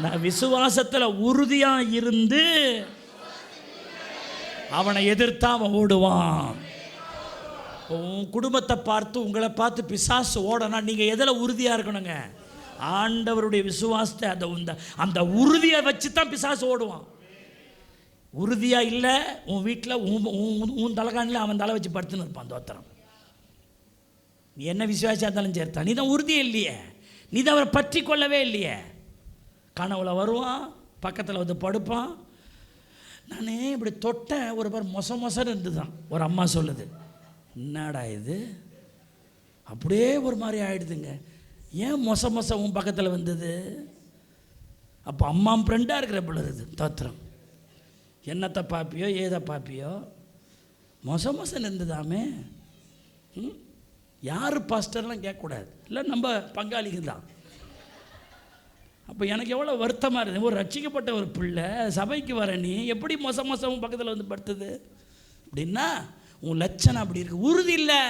நான் விசுவாசத்தில் உறுதியாக இருந்து அவனை எதிர்த்தா அவன் ஓடுவான். உன் குடும்பத்தை பார்த்து உங்களை பார்த்து பிசாசு ஓடனா நீங்கள் எதில் உறுதியாக இருக்கணுங்க? ஆண்டவருடைய விசுவாசத்தை அந்த உறுதியை வச்சு தான் பிசாசு ஓடுவான். உறுதியாக இல்லை, உன் வீட்டில் உன் தலைகாணில் அவன் தலை வச்சு படுத்துன்னு இருப்பான் தோத்திரம். நீ என்ன விசுவாசம் இருந்தாலும் சேர்த்தான், நீ தான் உறுதியே இல்லையே, நீ தான் அவரை பற்றி கொள்ளவே இல்லையே. கனவுல வருவான், பக்கத்தில் வந்து படுப்பான். நானே இப்படி தொட்டேன், ஒரு பேர் மொசன்னு இருந்துதான். ஒரு அம்மா சொல்லுது, என்னடா இது அப்படியே ஒரு மாதிரி ஆகிடுதுங்க, ஏன் மொச உன் பக்கத்தில் வந்தது? அப்போ அம்மா ஃப்ரெண்டாக இருக்கிற பிள்ளை இருக்குது தோத்திரம். என்னத்தை பார்ப்பியோ ஏதை பார்ப்பியோ, மொசன்னு இருந்ததாமே. யார் பாஸ்டர்லாம் கேட்கக்கூடாது, இல்லை நம்ம பங்காளிங்க தான். அப்போ எனக்கு எவ்வளோ வருத்தமாக இருக்குது. ஒரு ரட்சிக்கப்பட்ட ஒரு பிள்ளை சபைக்கு வர நீ எப்படி மொசம் பக்கத்தில் வந்து படுத்துது அப்படின்னா உன் லட்சணம் அப்படி இருக்கு. உறுதி இல்லை.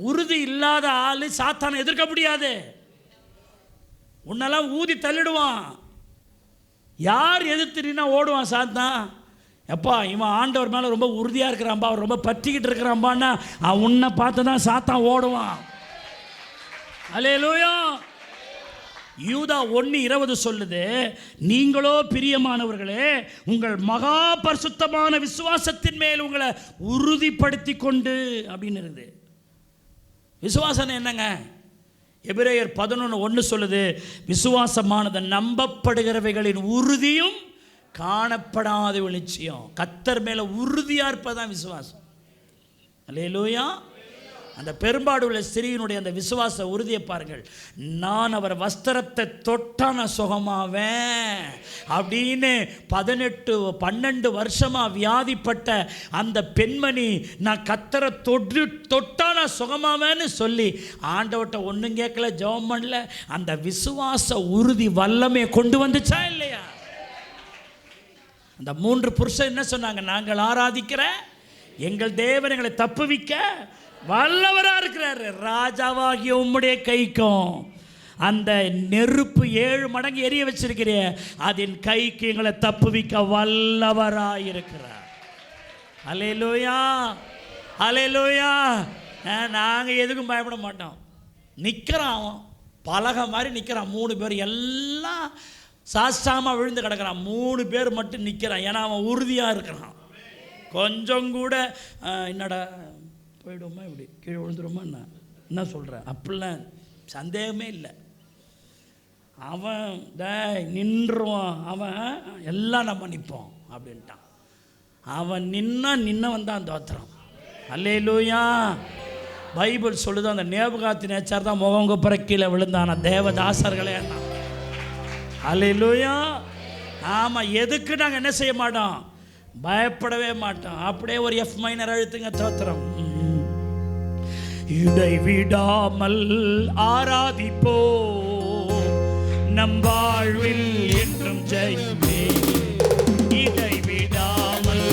உறுதி இல்லாத ஆள் சாத்தானை எதிர்க்க முடியாது. உன்னெல்லாம் ஊதி தள்ளிடுவான். யார் எதிர்த்துனா ஓடுவான் சாத்தான். எப்பா இவன் ஆண்டவர் மேலே ரொம்ப உறுதியாக இருக்கிறான்பா, அவர் ரொம்ப பற்றிக்கிட்டு இருக்கிறான்பான்னா அவன் உன்னை பார்த்து தான் சாத்தான் ஓடுவான். அல்லேலூயா. யூதா 1:20 சொல்லுது, நீங்களோ பிரியமானவர்களே உங்கள் மகா பரிசுத்தமான விசுவாசத்தின் மேல் உங்களை உறுதிப்படுத்தி கொண்டு அப்படின்னு இருக்குது. விசுவாசம் என்னங்க? எபிரேயர் 11:1 சொல்லுது, விசுவாசமானது நம்பப்படுகிறவைகளின் உறுதியும் காணப்படாத வெளிச்சம். கர்த்தர் மேலே உறுதியாக இருப்பதான் விசுவாசம். அல்லேலூயா. அந்த பெரும்பாடு உள்ள ஸ்திரீயினுடைய அந்த விசுவாச உறுதியை பாருங்கள். நான் அவர் வஸ்திரத்தை தொட்டா நான் சுகமாவேன் அப்படின்னு 12 வருஷமாக வியாதிப்பட்ட அந்த பெண்மணி, நான் கர்த்தரை தொட்டா நான் சுகமாவேன்னு சொல்லி ஆண்டவர்கிட்ட ஒன்றும் கேட்கல, ஜெபம் பண்ணல. அந்த விசுவாச உறுதி வல்லமையை கொண்டு வந்துச்சா இல்லையா? அந்த 3 புருஷன் என்ன சொன்னாங்க? நாங்கள் ஆராதிக்கிற எங்கள் தேவன் எங்களை தப்புவிக்க வல்லவரா இருக்கிறாரு. ராஜாவாகிய உம்முடைய கைக்கும் அந்த நெருப்பு 7 மடங்கு எரிய வச்சிருக்கிற அதன் கைக்கு எங்களை தப்புவிக்க வல்லவராக இருக்கிறார். அல்லேலூயா, அல்லேலூயா. நாங்கள் எதுக்கும் பயப்பட மாட்டோம். நிற்கிறான், பலகை மாதிரி நிற்கிறான். 3 பேர் எல்லாம் சாஸ்தாமா விழுந்து கிடக்கிறான். 3 பேர் மட்டும் நிற்கிறான். ஏன்னா அவன் உறுதியாக இருக்கிறான். கொஞ்சம் கூட என்னடா போயிடுவோமா, இப்படி கீழே விழுந்துருமா, என்ன சொல்கிறேன் அப்படிலாம் சந்தேகமே இல்லை. அவன் நின்றுவான், அவன் எல்லாம் நம்ம நிற்போம் அப்படின்ட்டான். அவன் நின்னவன் தான் தோத்திரம். அல்லேலூயா. பைபிள் சொல்லுது, அந்த நேபுகாத்நேச்சார் தான் முகம் குப்புற கீழே விழுந்தான தேவதாசர்களே. அல்லேலூயா. ஆமாம், எதுக்கு நாங்கள் என்ன செய்ய மாட்டோம்? பயப்படவே மாட்டோம். அப்படியே ஒரு F மைனர் அழுத்துங்க, தோத்திரம். இடைவிடாமல் ஆராதிப்போ நம் வாழ்வில் என்றும் ஜெயமே. இடைவிடாமல்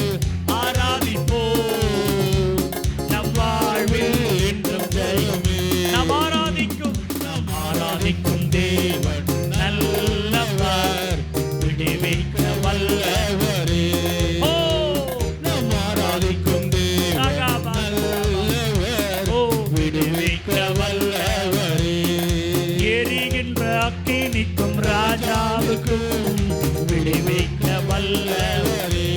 ஆராதிப்போ நம் வாழ்வில் என்றும் ஜெயமே. நாம் ஆராதிக்கும் தேவன் நல்லவர், விடுவிக்க வல்லவரே. நாம் ஆராதிக்கும் எரிகின்ற அக்கினிக்கும் ராஜாவுக்கும் விடுவிக்க வல்லவரே.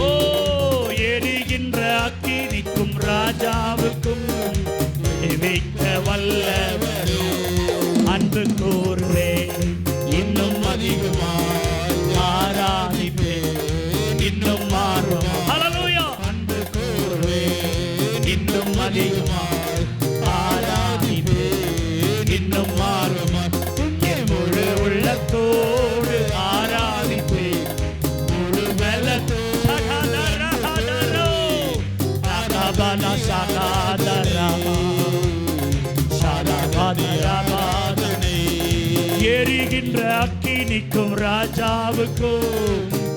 ஓ, எரிகின்ற அக்கினிக்கும் ராஜாவுக்கும் விடுவிக்க வல்லவரே. அன்பு கூர்வே இன்னும் அதிகமாய் ஆராதிப்பே, இன்னும் மாறும். ஹல்லேலூயா. அன்பு கூர்வே இன்னும் அதிகமாய் ஆராதிப்பே, இன்னும் மாறும். முழு உள்ளத்தோடு ஆராதிப்பே, முழு பலத்தோடு. எரிகின்ற அக்கினிக்கும் ராஜாவுக்கும்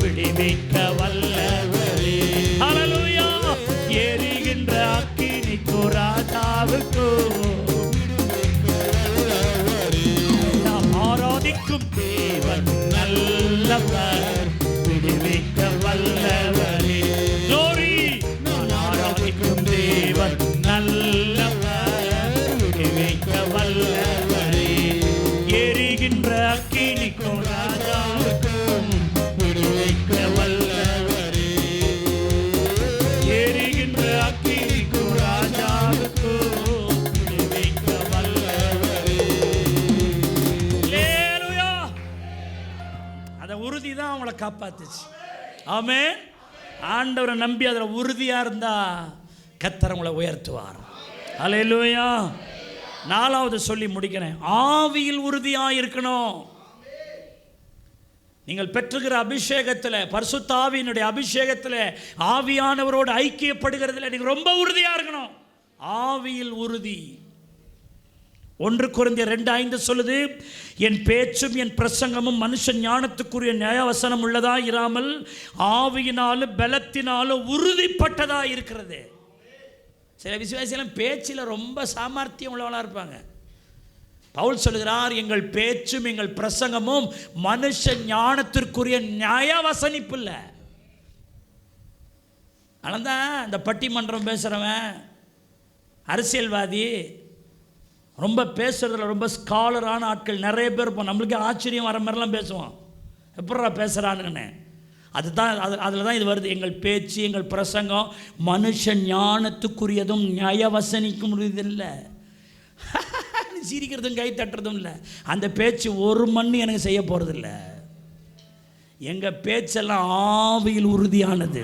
விடுவிக்க வல்லவரே. ஹல்லேலூயா. எரிகின்ற அக்கினிக்கும் ராஜாவுக்கும் நாம் ஆராதிக்கும் தேவன் நல்லவர், விடுவிக்க வல்லவரே. glory. நான் ஆராதிக்கும் தேவன் நல்லவர், விடுவிக்க வல்லவரே. எரிகின்ற அக்கினிக்கும் ராஜாவுக்கும் விடுவிக்க அந்த உறுதி தான் அவங்கள காப்பாத்துச்சு. ஆமென். ஆண்டவரை நம்பி அதில் உறுதியாக இருந்தால் கர்த்தர் உங்களை உயர்த்துவார். அல்லேலூயா. 4வது சொல்லி முடிக்கிறேன். ஆவியில் உறுதியாக இருக்கணும். நீங்கள் பெற்றுகிற அபிஷேகத்தில், பரிசுத்த ஆவியினுடைய அபிஷேகத்தில், ஆவியானவரோடு ஐக்கியப்படுகிறதுல நீங்கள் ரொம்ப உறுதியாக இருக்கணும். ஆவியில் உறுதி. 1 கொரிந்தியர் 2:5 சொல்லுது, என் பேச்சும் என் பிரசங்கமும் மனுஷ ஞானத்துக்குரிய நியாயவசனம் உள்ளதா இராமல் ஆவியினாலும் பலத்தினாலும் உறுதிப்பட்டதா இருக்கிறது. சில விசுவாசிகளும் பேச்சில் ரொம்ப சாமர்த்தியம் உள்ளவளாக இருப்பாங்க. பவுல் சொல்கிறார், எங்கள் பேச்சும் எங்கள் பிரசங்கமும் மனுஷ ஞானத்திற்குரிய நியாயவசனிப்பு இல்லை. ஆனால் தான் இந்த பட்டிமன்றம் பேசுகிறவன், அரசியல்வாதி, ரொம்ப பேசுகிறதுல ரொம்ப ஸ்காலரான ஆட்கள் நிறைய பேர் இருப்போம். நம்மளுக்கே ஆச்சரியம் வர மாதிரிலாம் பேசுவோம். எப்படா பேசுகிறானுங்கன்னு. அதுதான் அதில் தான் இது வருது. எங்கள் பேச்சு எங்கள் பிரசங்கம் மனுஷ ஞானத்துக்குரியதும் நியாயவசனிக்கும் முடியதில்லை. சிரிக்கிறதும் கை தட்டுறதும் இல்லை. அந்த பேச்சு ஒரு மணி எனக்கு செய்ய போகிறதில்ல. எங்கள் பேச்செல்லாம் ஆவியில் உறுதியானது.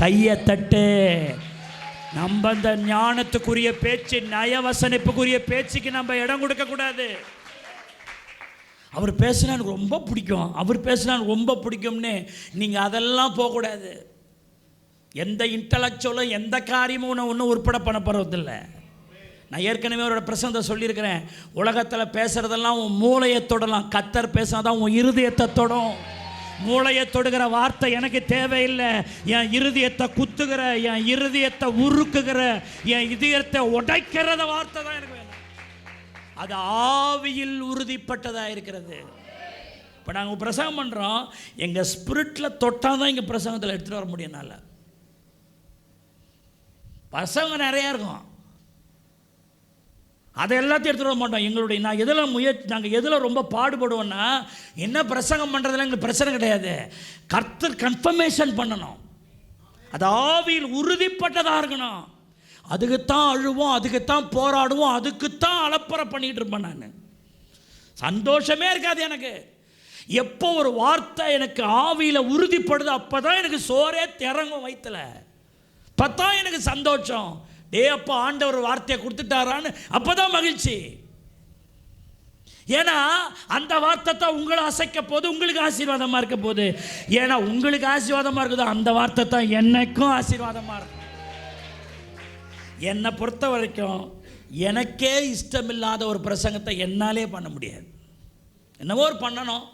கையை தட்டு. நம்ம அந்த ஞானத்துக்குரிய பேச்சு, நயவசனிப்புக்குரிய பேச்சுக்கு நம்ம இடம் கொடுக்கக்கூடாது. அவர் பேசுனா எனக்கு ரொம்ப பிடிக்கும், அவர் பேசுனா எனக்கு ரொம்ப பிடிக்கும்னு நீங்கள் அதெல்லாம் போகக்கூடாது. எந்த இன்டலெக்சுவலும் எந்த காரியமும் ஒன்றும் உட்பட பண்ண போகிறதில்லை. நான் ஏற்கனவே அவரோட பிரசங்கத்தை சொல்லியிருக்கிறேன். உலகத்தில் பேசுகிறதெல்லாம் உன் மூளையை தொடலாம், கர்த்தர் பேசினாதான் உன் இருதயத்தை தொடும். மூளையை தொடுகிற வார்த்தை எனக்கு தேவையில்லை. என் இருதயத்தை குத்துகிற, என் இருதயத்தை உருக்குகிற, என் இதயத்தை உடைக்கிறத வார்த்தை தான் எனக்கு வேணும். அது ஆவியில் உறுதிப்பட்டதாக இருக்கிறது. இப்போ நாங்கள் பிரசங்கம் பண்ணுறோம், எங்கள் ஸ்பிரிட்டில் தொட்டால் தான் எங்கள் பிரசங்கத்தில் எடுத்துகிட்டு வர முடியும். என்னால் பிரசங்கம் நிறையா இருக்கும், அதை எல்லாத்தையும் எடுத்துகிட்டு வர மாட்டோம். எங்களுடைய நாங்கள் எதில் ரொம்ப பாடுபடுவோன்னா, என்ன பிரசங்கம் பண்ணுறதுல எங்களுக்கு பிரச்சனை கிடையாது. கர்த்தர் கன்ஃபர்மேஷன் பண்ணணும். அது ஆவியில் உறுதிப்பட்டதாக இருக்கணும். அதுக்குத்தான் அழுவோம், அதுக்குத்தான் போராடுவோம், அதுக்குத்தான் அலப்பறை பண்ணிகிட்டு இருப்பேன். நான் சந்தோஷமே இருக்காது எனக்கு. எப்போ ஒரு வார்த்தை எனக்கு ஆவியில் உறுதிப்படுது அப்போ தான் எனக்கு சோறே திறங்கும் வயிற்றுல. அப்போ எனக்கு சந்தோஷம். அப்போ ஆண்டவர் வார்த்தையை கொடுத்துட்டாரான்னு அப்போதான் மகிழ்ச்சி. ஏன்னா அந்த வார்த்தை தான் உங்களை அசைக்க போது, உங்களுக்கு ஆசீர்வாதமாக இருக்க போது. ஏன்னா உங்களுக்கு ஆசீர்வாதமாக இருக்குது, அந்த வார்த்தை தான் என்னைக்கும் ஆசீர்வாதமாக இருக்கும். என்னை பொறுத்த வரைக்கும் எனக்கே இஷ்டமில்லாத ஒரு பிரசங்கத்தை என்னாலே பண்ண முடியாது. என்னவோ ஒரு பண்ணணும்,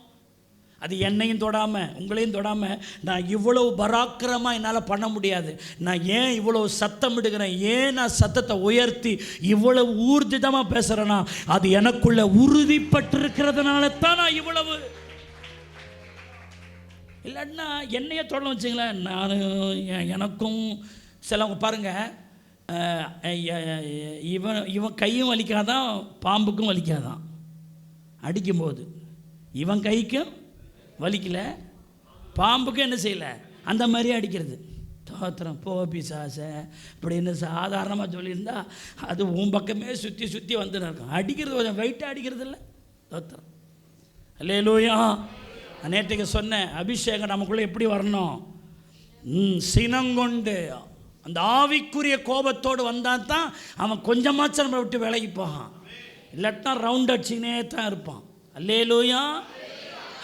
அது என்னையும் தொடாமல் உங்களையும் தொடாமல் நான் இவ்வளவு பராக்கிரமாக என்னால் பண்ண முடியாது. நான் ஏன் இவ்வளவு சத்தம் இடுகிறேன், ஏன் நான் சத்தத்தை உயர்த்தி இவ்வளவு ஊர்ஜிதமாக பேசுகிறேன்னா, அது எனக்குள்ள உறுதிப்பட்டிருக்கிறதுனால தான் நான் இவ்வளவு. இல்லைன்னா என்னையே தொடலாம் வச்சுங்களேன். நான் எனக்கும் சிலவங்க பாருங்கள், இவன் கையும் வலிக்காதான், பாம்புக்கும் வலிக்காதான். அடிக்கும்போது இவன் கைக்கும் வலிக்கல, பாம்புக்கும் என்ன செய்யலை, அந்த மாதிரியே அடிக்கிறது. தோத்திரம் போ பிசாசை இப்படின்னு சாதாரணமாக சொல்லியிருந்தா அது உன் பக்கமே சுற்றி சுற்றி வந்து இருக்கும். அடிக்கிறது கொஞ்சம் வெயிட்டாக அடிக்கிறது இல்லை. தோத்திரம். அல்லேலூயா. நேற்றுக்கு சொன்னேன், அபிஷேகம் நமக்குள்ளே எப்படி வரணும், சினங்கொண்டு அந்த ஆவிக்குரிய கோபத்தோடு வந்தால் தான் அவன் கொஞ்சமாச்சும் நம்மளை விட்டு விலகி போகான். இல்லாட்டா ரவுண்ட் அடிச்சுக்கினே தான் இருப்பான். அல்லேலூயா,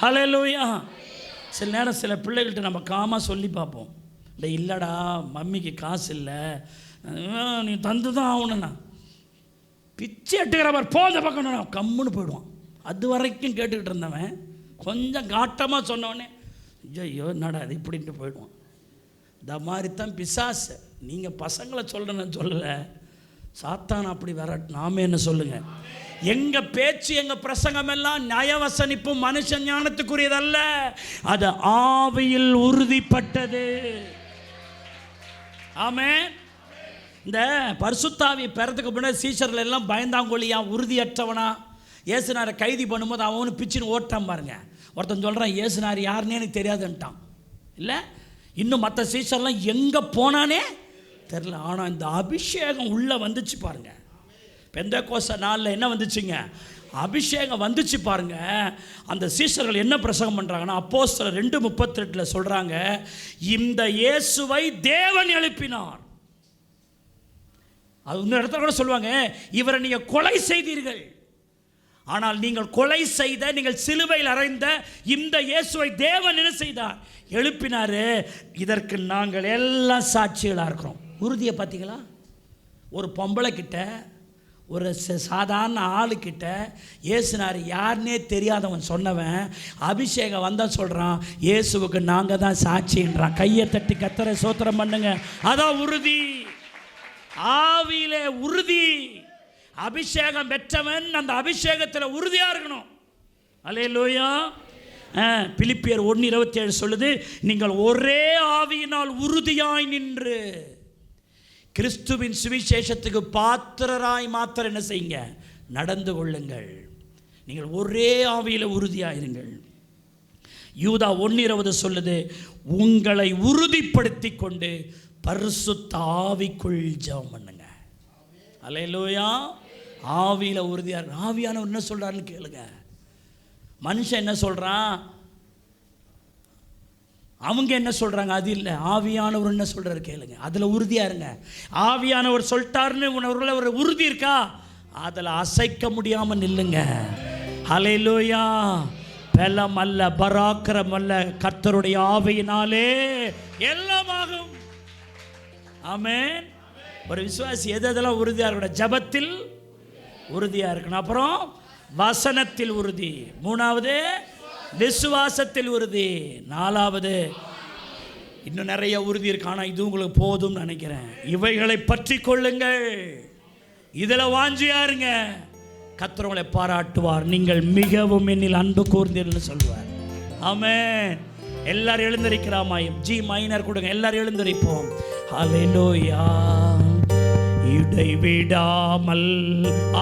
ஹல்லேலூயா. சில நேரம் சில பிள்ளைகள்கிட்ட நம்ம காமாக சொல்லி பார்ப்போம், இல்லைடா மம்மிக்கு காசு இல்லை, நீ தந்து தான் ஆகணுண்ணா. பிச்சை எட்டுக்கிறவர் போத பக்கம் கம்முன்னு போயிடுவான். அது வரைக்கும் கேட்டுக்கிட்டு இருந்தவன் கொஞ்சம் காட்டமாக சொன்னவொடனே ஐயோ என்னடா அது இப்படின்ட்டு போயிடுவான். இந்த மாதிரி தான் பிசாசு. நீங்கள் பசங்களை சொல்கிறேன்னு சொல்லலை, சாத்தான் அப்படி வர. நாம என்ன சொல்லுங்கள், எங்கள் பேச்சு எங்கள் பிரசங்கம் எல்லாம் நயவசனிப்பு மனுஷ ஞானத்துக்குரியதல்ல, அது ஆவியில் உறுதிப்பட்டது. ஆமென். இந்த பரிசுத்தாவியை பெறதுக்கு முன்னாடி சீஷர்கள் எல்லாம் பயந்தாங்கொழியா, உறுதியற்றவனா. இயேசுநாரை கைதி பண்ணும்போது அவனு பிச்சுன்னு ஓட்டான் பாருங்க. ஒருத்தன் சொல்கிறான் இயேசுநார் யாருன்னே எனக்கு தெரியாதுன்ட்டான். இல்லை, இன்னும் மற்ற சீஷர்லாம் எங்கே போனானே தெரில. ஆனால் இந்த அபிஷேகம் உள்ளே வந்துச்சு பாருங்க. பெந்தேகோஸ்தே நாளில் என்ன வந்துச்சுங்க, அபிஷேகம் வந்துச்சு பாருங்க. அந்த சீஷர்கள் என்ன பிரசங்கம் பண்ணுறாங்கன்னா, அப்போஸ்தலர் 2:38 சொல்கிறாங்க, இந்த இயேசுவை தேவன் எழுப்பினார். அது இன்னொரு இடத்துல கூட சொல்லுவாங்க, இவரை நீங்கள் கொலை செய்தீர்கள், ஆனால் நீங்கள் கொலை செய்த, நீங்கள் சிலுவையில் அறைந்த இந்த இயேசுவை தேவன் என்ன செய்தார்? எழுப்பினார். இதற்கு நாங்கள் எல்லாம் சாட்சிகளாக இருக்கிறோம். உறுதியை பார்த்தீங்களா? ஒரு பொம்பளை கிட்ட, ஒரு சாதாரண ஆளுக்கிட்ட இயேசுனார் யாருன்னே தெரியாதவன் சொன்னவன் அபிஷேகம் வந்தால் சொல்கிறான், இயேசுவுக்கு நாங்கள் தான் சாட்சின்றான். கையை தட்டி கர்த்தரை ஸ்தோத்திரம் பண்ணுங்க. அதான் உறுதி, ஆவியிலே உறுதி. அபிஷேகம் பெற்றவன் அந்த அபிஷேகத்தில் உறுதியாக இருக்கணும். அல்லேலூயா. பிலிப்பியர் 1:27 சொல்லுது, நீங்கள் ஒரே ஆவியினால் உறுதியாய் நின்று கிறிஸ்துவின் சுவிசேஷத்துக்கு பாத்திரராய் மாத்திரம் என்ன செய்யுங்க? நடந்து கொள்ளுங்கள். நீங்கள் ஒரே ஆவியில் உறுதியாயிருங்கள். யூதா 1:20 சொல்லுது, உங்களை உறுதிப்படுத்தி கொண்டு பரிசுத்த ஆவிக்குள் ஜெபம் பண்ணுங்க. அல்லேலூயா. ஆவியில் உறுதியாக இருக்கு. ஆவியானவர் என்ன சொல்கிறாருன்னு கேளுங்க. மனுஷன் என்ன சொல்கிறான், அவங்க என்ன சொல்கிறாங்க, அது இல்லை. ஆவியானவர் என்ன சொல்கிறாரு கேளுங்க, அதில் உறுதியாக இருங்க. ஆவியானவர் சொல்லிட்டாருன்னு உணர்வுல ஒரு உறுதி இருக்கா, அதில் அசைக்க முடியாமல் நில்லுங்க. அல்லேலூயா. பலம் அல்ல, பராக்கிரம் அல்ல, கர்த்தருடைய ஆவியினாலே எல்லாமாகும். ஆமென். ஒரு விசுவாசி எதெல்லாம் உறுதியாக இருக்கணும்? ஜபத்தில் உறுதியாக இருக்கணும். அப்புறம் வசனத்தில் உறுதி. 3வது விசுவாசத்தில் உறுதி. 4வது இன்னும் நிறைய உறுதி இருக்கு, ஆனால் இது உங்களுக்கு போதும்னு நினைக்கிறேன். இவைகளை பற்றி கொள்ளுங்கள், இதில் வாஞ்சியா இருங்க, கர்த்தர் உங்களை பாராட்டுவார். நீங்கள் மிகவும் என்னில் அன்பு கூர்ந்தீர்கள் சொல்வார். ஆமென். எல்லாரும் எழுந்திருக்கிறாமாயும் ஜி மைனர் கொடுங்க, எல்லாரும் எழுந்திருப்போம். ஹல்லேலூயா. இடைவிடாமல்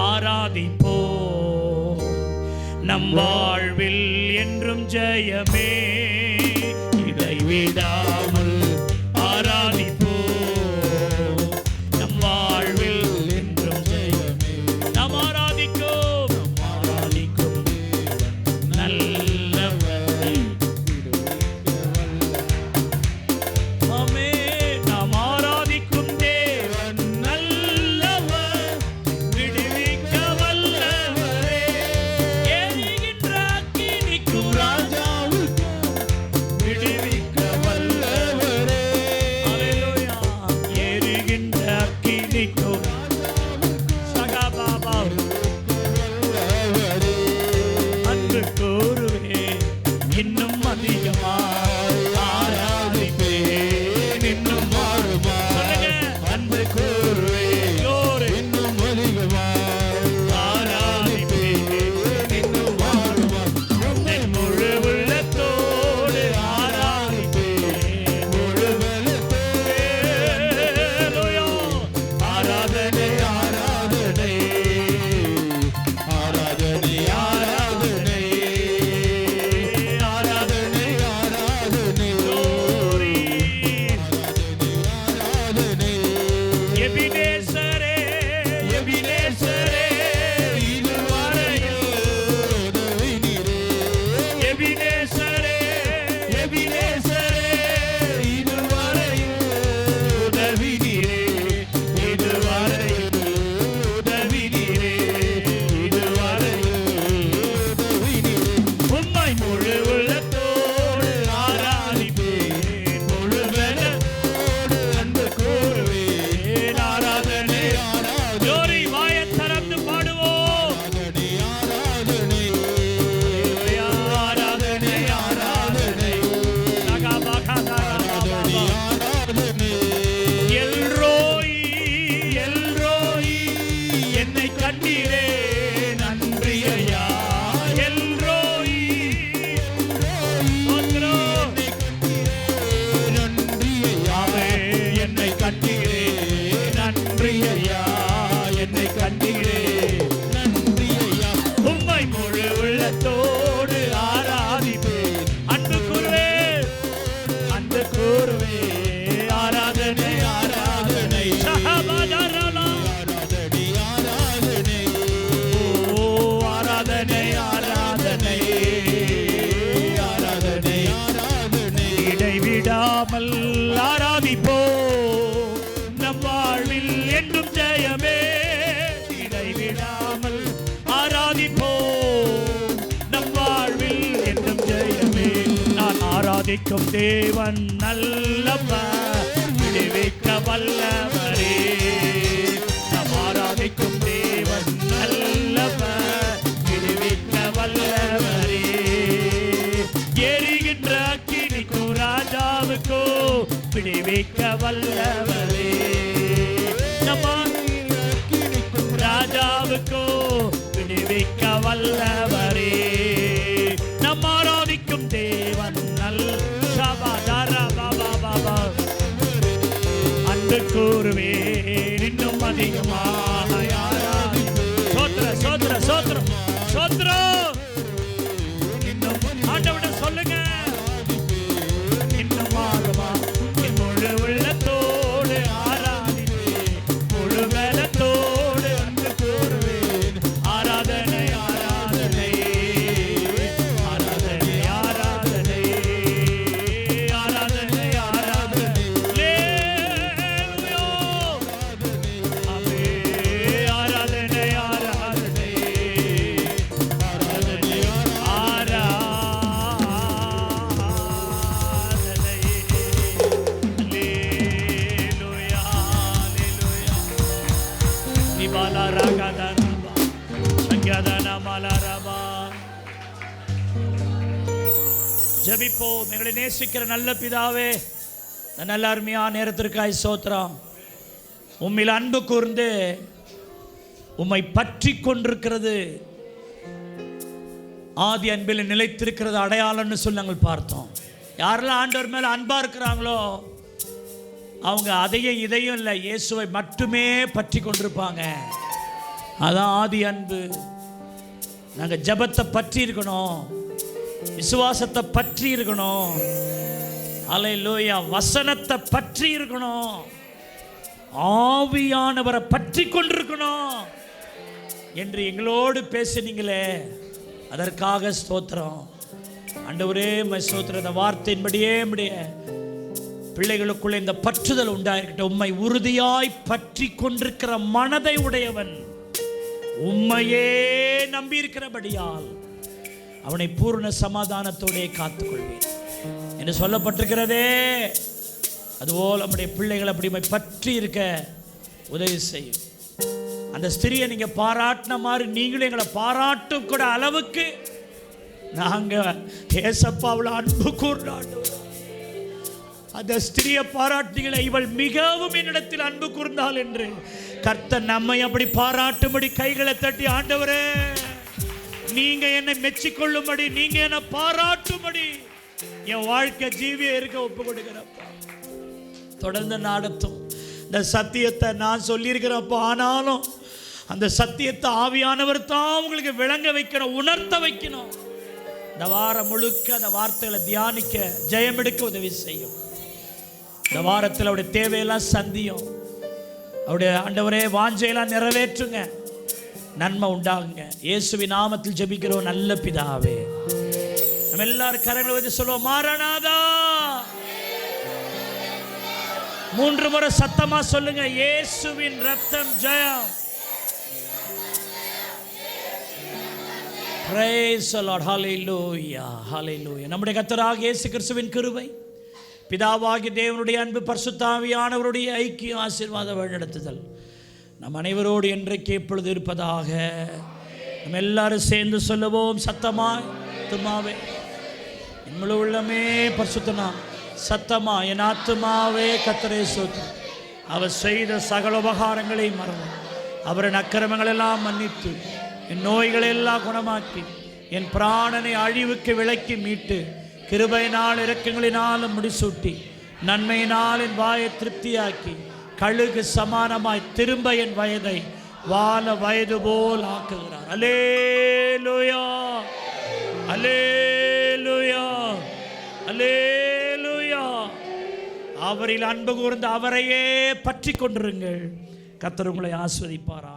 ஆராதிப்போம், நம் வாழ்வில் என்றும் ஜெயமே. இடைவிடாமல் ஆராதிப்போம், நம் வாழ்வில் என்றும் ஜெயமே. நாம் ஆராதிக்கும், நல்லவரை. ஆமென். நாம் ஆராதிக்கும் தேவன் நல்லவர், விடுவிக்க வல்லவரே. எரிகின்ற அக்கினிக்கும் ராஜாவுக்கும் விடுவிக்க வல்லவரே. இடைவிடாமல் ஆராதிப்போ, நம் வாழ்வில் என்றும் ஜெயமே. இடைவிடாமல் ஆராதிப்போ, நம் வாழ்வில் என்றும் ஜெயமே. நான் ஆராதிக்கும் தேவன் நல்லவர், விடுவிக்க வல்லவரே. நாம் ஆராதிக்கும் தேவன் நல்லவர், விடுவிக்க வல்லவரே. எரிகின்ற அக்கினிக்கோ ராஜாவுக்கோ விடுவிக்க வல்லவரே. நம்ம ராஜாவுக்கோ விடுவிக்க வல்லவரே. நம் ஆராதிக்கும் தேவன் நல் சபாதாரா பாபா பாபா. அன்று கூறுவேன் இன்னும் அதிகமாக யாராதி. சோத்ர சோத்ர சோத்ர சோத்ர. இன்னும் ஆண்டவனை சொல்லுங்க. இன்னும் ஆகமா என் முழு உள்ளத்தோடு ஆராதிப்பேன், முழு பலத்தோடு அன்று கூறுவேன். ஆராதனை ஆராதனை ஆராதனை ஆராதனை ஆராதனை ஆராதனை. ஆராதனை ஆராதனை ஆராதனை அல்லேலூயா அல்லேலூயா. நிபாலா ராகதனபா சங்கதன மலரபா. ஜெபிப்போம். எங்களை நேசிக்கிற நல்ல பிதாவே, நல்ல அருமையான நேரத்திற்காய் ஸ்தோத்திரம். உம்மில் அன்பு கூர்ந்து உம்மை பற்றி கொண்டிருக்கிறது ஆதி அன்பில் நிலைத்திருக்கிறது அடையாளம்னு சொல்லி நாங்கள் பார்த்தோம். யாரெல்லாம் ஆண்டவர் மேலே அன்பாக இருக்கிறாங்களோ அவங்க அதையும் இதையும் இல்லை, இயேசுவை மட்டுமே பற்றி கொண்டிருப்பாங்க. அதான் ஆதி அன்பு. நாங்கள் ஜெபத்தை பற்றி இருக்கணும், விசுவாசத்தை பற்றி இருக்கணும், அல்லேலூயா, வசனத்தை பற்றி இருக்கணும், ஆவியானவரை பற்றி கொண்டிருக்கணும் என்று எங்களோடு பேசினீங்களே, அதற்காக ஸ்தோத்திரம் ஆண்டவரே. ஸ்தோத்திரம். இந்த வார்த்தையின்படியே நம்முடைய பிள்ளைகளுக்குள்ள இந்த பற்றுதல் உண்டாயிருக்கட்டும். உம்மை உறுதியாய் பற்றி கொண்டிருக்கிற மனதை உடையவன், உம்மையே நம்பியிருக்கிறபடியால் அவனை பூர்ண சமாதானத்தோடே காத்துக்கொள்வேன் என்று சொல்லப்பட்டிருக்கிறதே. அதுபோல் நம்முடைய பிள்ளைகள் அப்படி பற்றி இருக்க உதவி செய்யும். அந்த ஸ்திரியை நீங்கள் பாராட்டின மாதிரி நீங்களும் எங்களை பாராட்டும் கூட அளவுக்கு நாங்கள் ஏசப்பாவில் அன்பு கூர்ந்தாண்டு. அந்த ஸ்திரியை பாராட்டினீங்களே, இவள் மிகவும் என்னிடத்தில் அன்பு கூர்ந்தாள் என்று. கர்த்தர் நம்மை அப்படி பாராட்டும்படி கைகளை தட்டி, ஆண்டவரே நீங்க என்னை மெச்சிக்கொள்ளும்படி, நீங்க என்னை பாராட்டும்படி என் வாழ்க்கை ஜீவிய இருக்க ஒப்பு கொடுக்கிறப்பா. தொடர்ந்து நடத்தும். இந்த சத்தியத்தை நான் சொல்லியிருக்கிறப்போ, ஆனாலும் அந்த சத்தியத்தை ஆவியானவர் தான் உங்களுக்கு விளங்க வைக்கணும், உணர்த்த வைக்கணும். இந்த வாரம் முழுக்க அந்த வார்த்தைகளை தியானிக்க ஜெயம் எடுக்க உதவி செய்யும். இந்த வாரத்தில் அவருடைய தேவையெல்லாம் சந்தியும். அவருடைய ஆண்டவரே வாஞ்சையெல்லாம் நிறைவேற்றுங்க, நன்மை உண்டாகுங்க. இயேசுவின் நாமத்தில் ஜெபிக்கிறோம் நல்ல பிதாவே. நம்ம எல்லாரும் கரங்களை வச்சு சொல்லுவோம், மாரநாதா. 3 முறை சத்தமா சொல்லுங்க, இயேசுவின் ரத்தம் ஜெயம். Praise the Lord. Hallelujah. Hallelujah. நம்முடைய கர்த்தராகிய இயேசு கிறிஸ்துவின் கிருபை, பிதாவாகிய தேவனுடைய அன்பு, பரிசுத்த ஆவியானவருடைய ஐக்கிய ஆசீர்வாத வழிநடத்துதல் நம் அனைவரோடு என்றைக்கு எப்பொழுது இருப்பதாக. நம்ம எல்லாரும் சேர்ந்து சொல்லுவோம் சத்தமாய், ஆத்துமாவே என் முழு உள்ளமே பரிசுத்தனா, சத்தமா என் ஆத்துமாவே கர்த்தரை ஸ்தோத்திரி. அவர் செய்த சகல உபகாரங்களை மறந்து, அவரின் அக்கிரமங்கள் எல்லாம் மன்னித்து, என் நோய்களை எல்லாம் குணமாக்கி, என் பிராணனை அழிவுக்கு விலக்கி மீட்டு, கிருபையினால் இரக்கங்களினாலும் முடிசூட்டி, நன்மையினால் என் வாயை திருப்தியாக்கி, கழுகு சமானமாய் திரும்ப என் வயதை வால வயது போல் ஆக்குகிறார். அல்லேலூயா, அல்லேலூயா, அல்லேலூயா. அவரில் அன்பு கூர்ந்து அவரையே பற்றி கொண்டிருங்கள். கர்த்தர் உங்களை ஆசீர்வதிப்பாரா.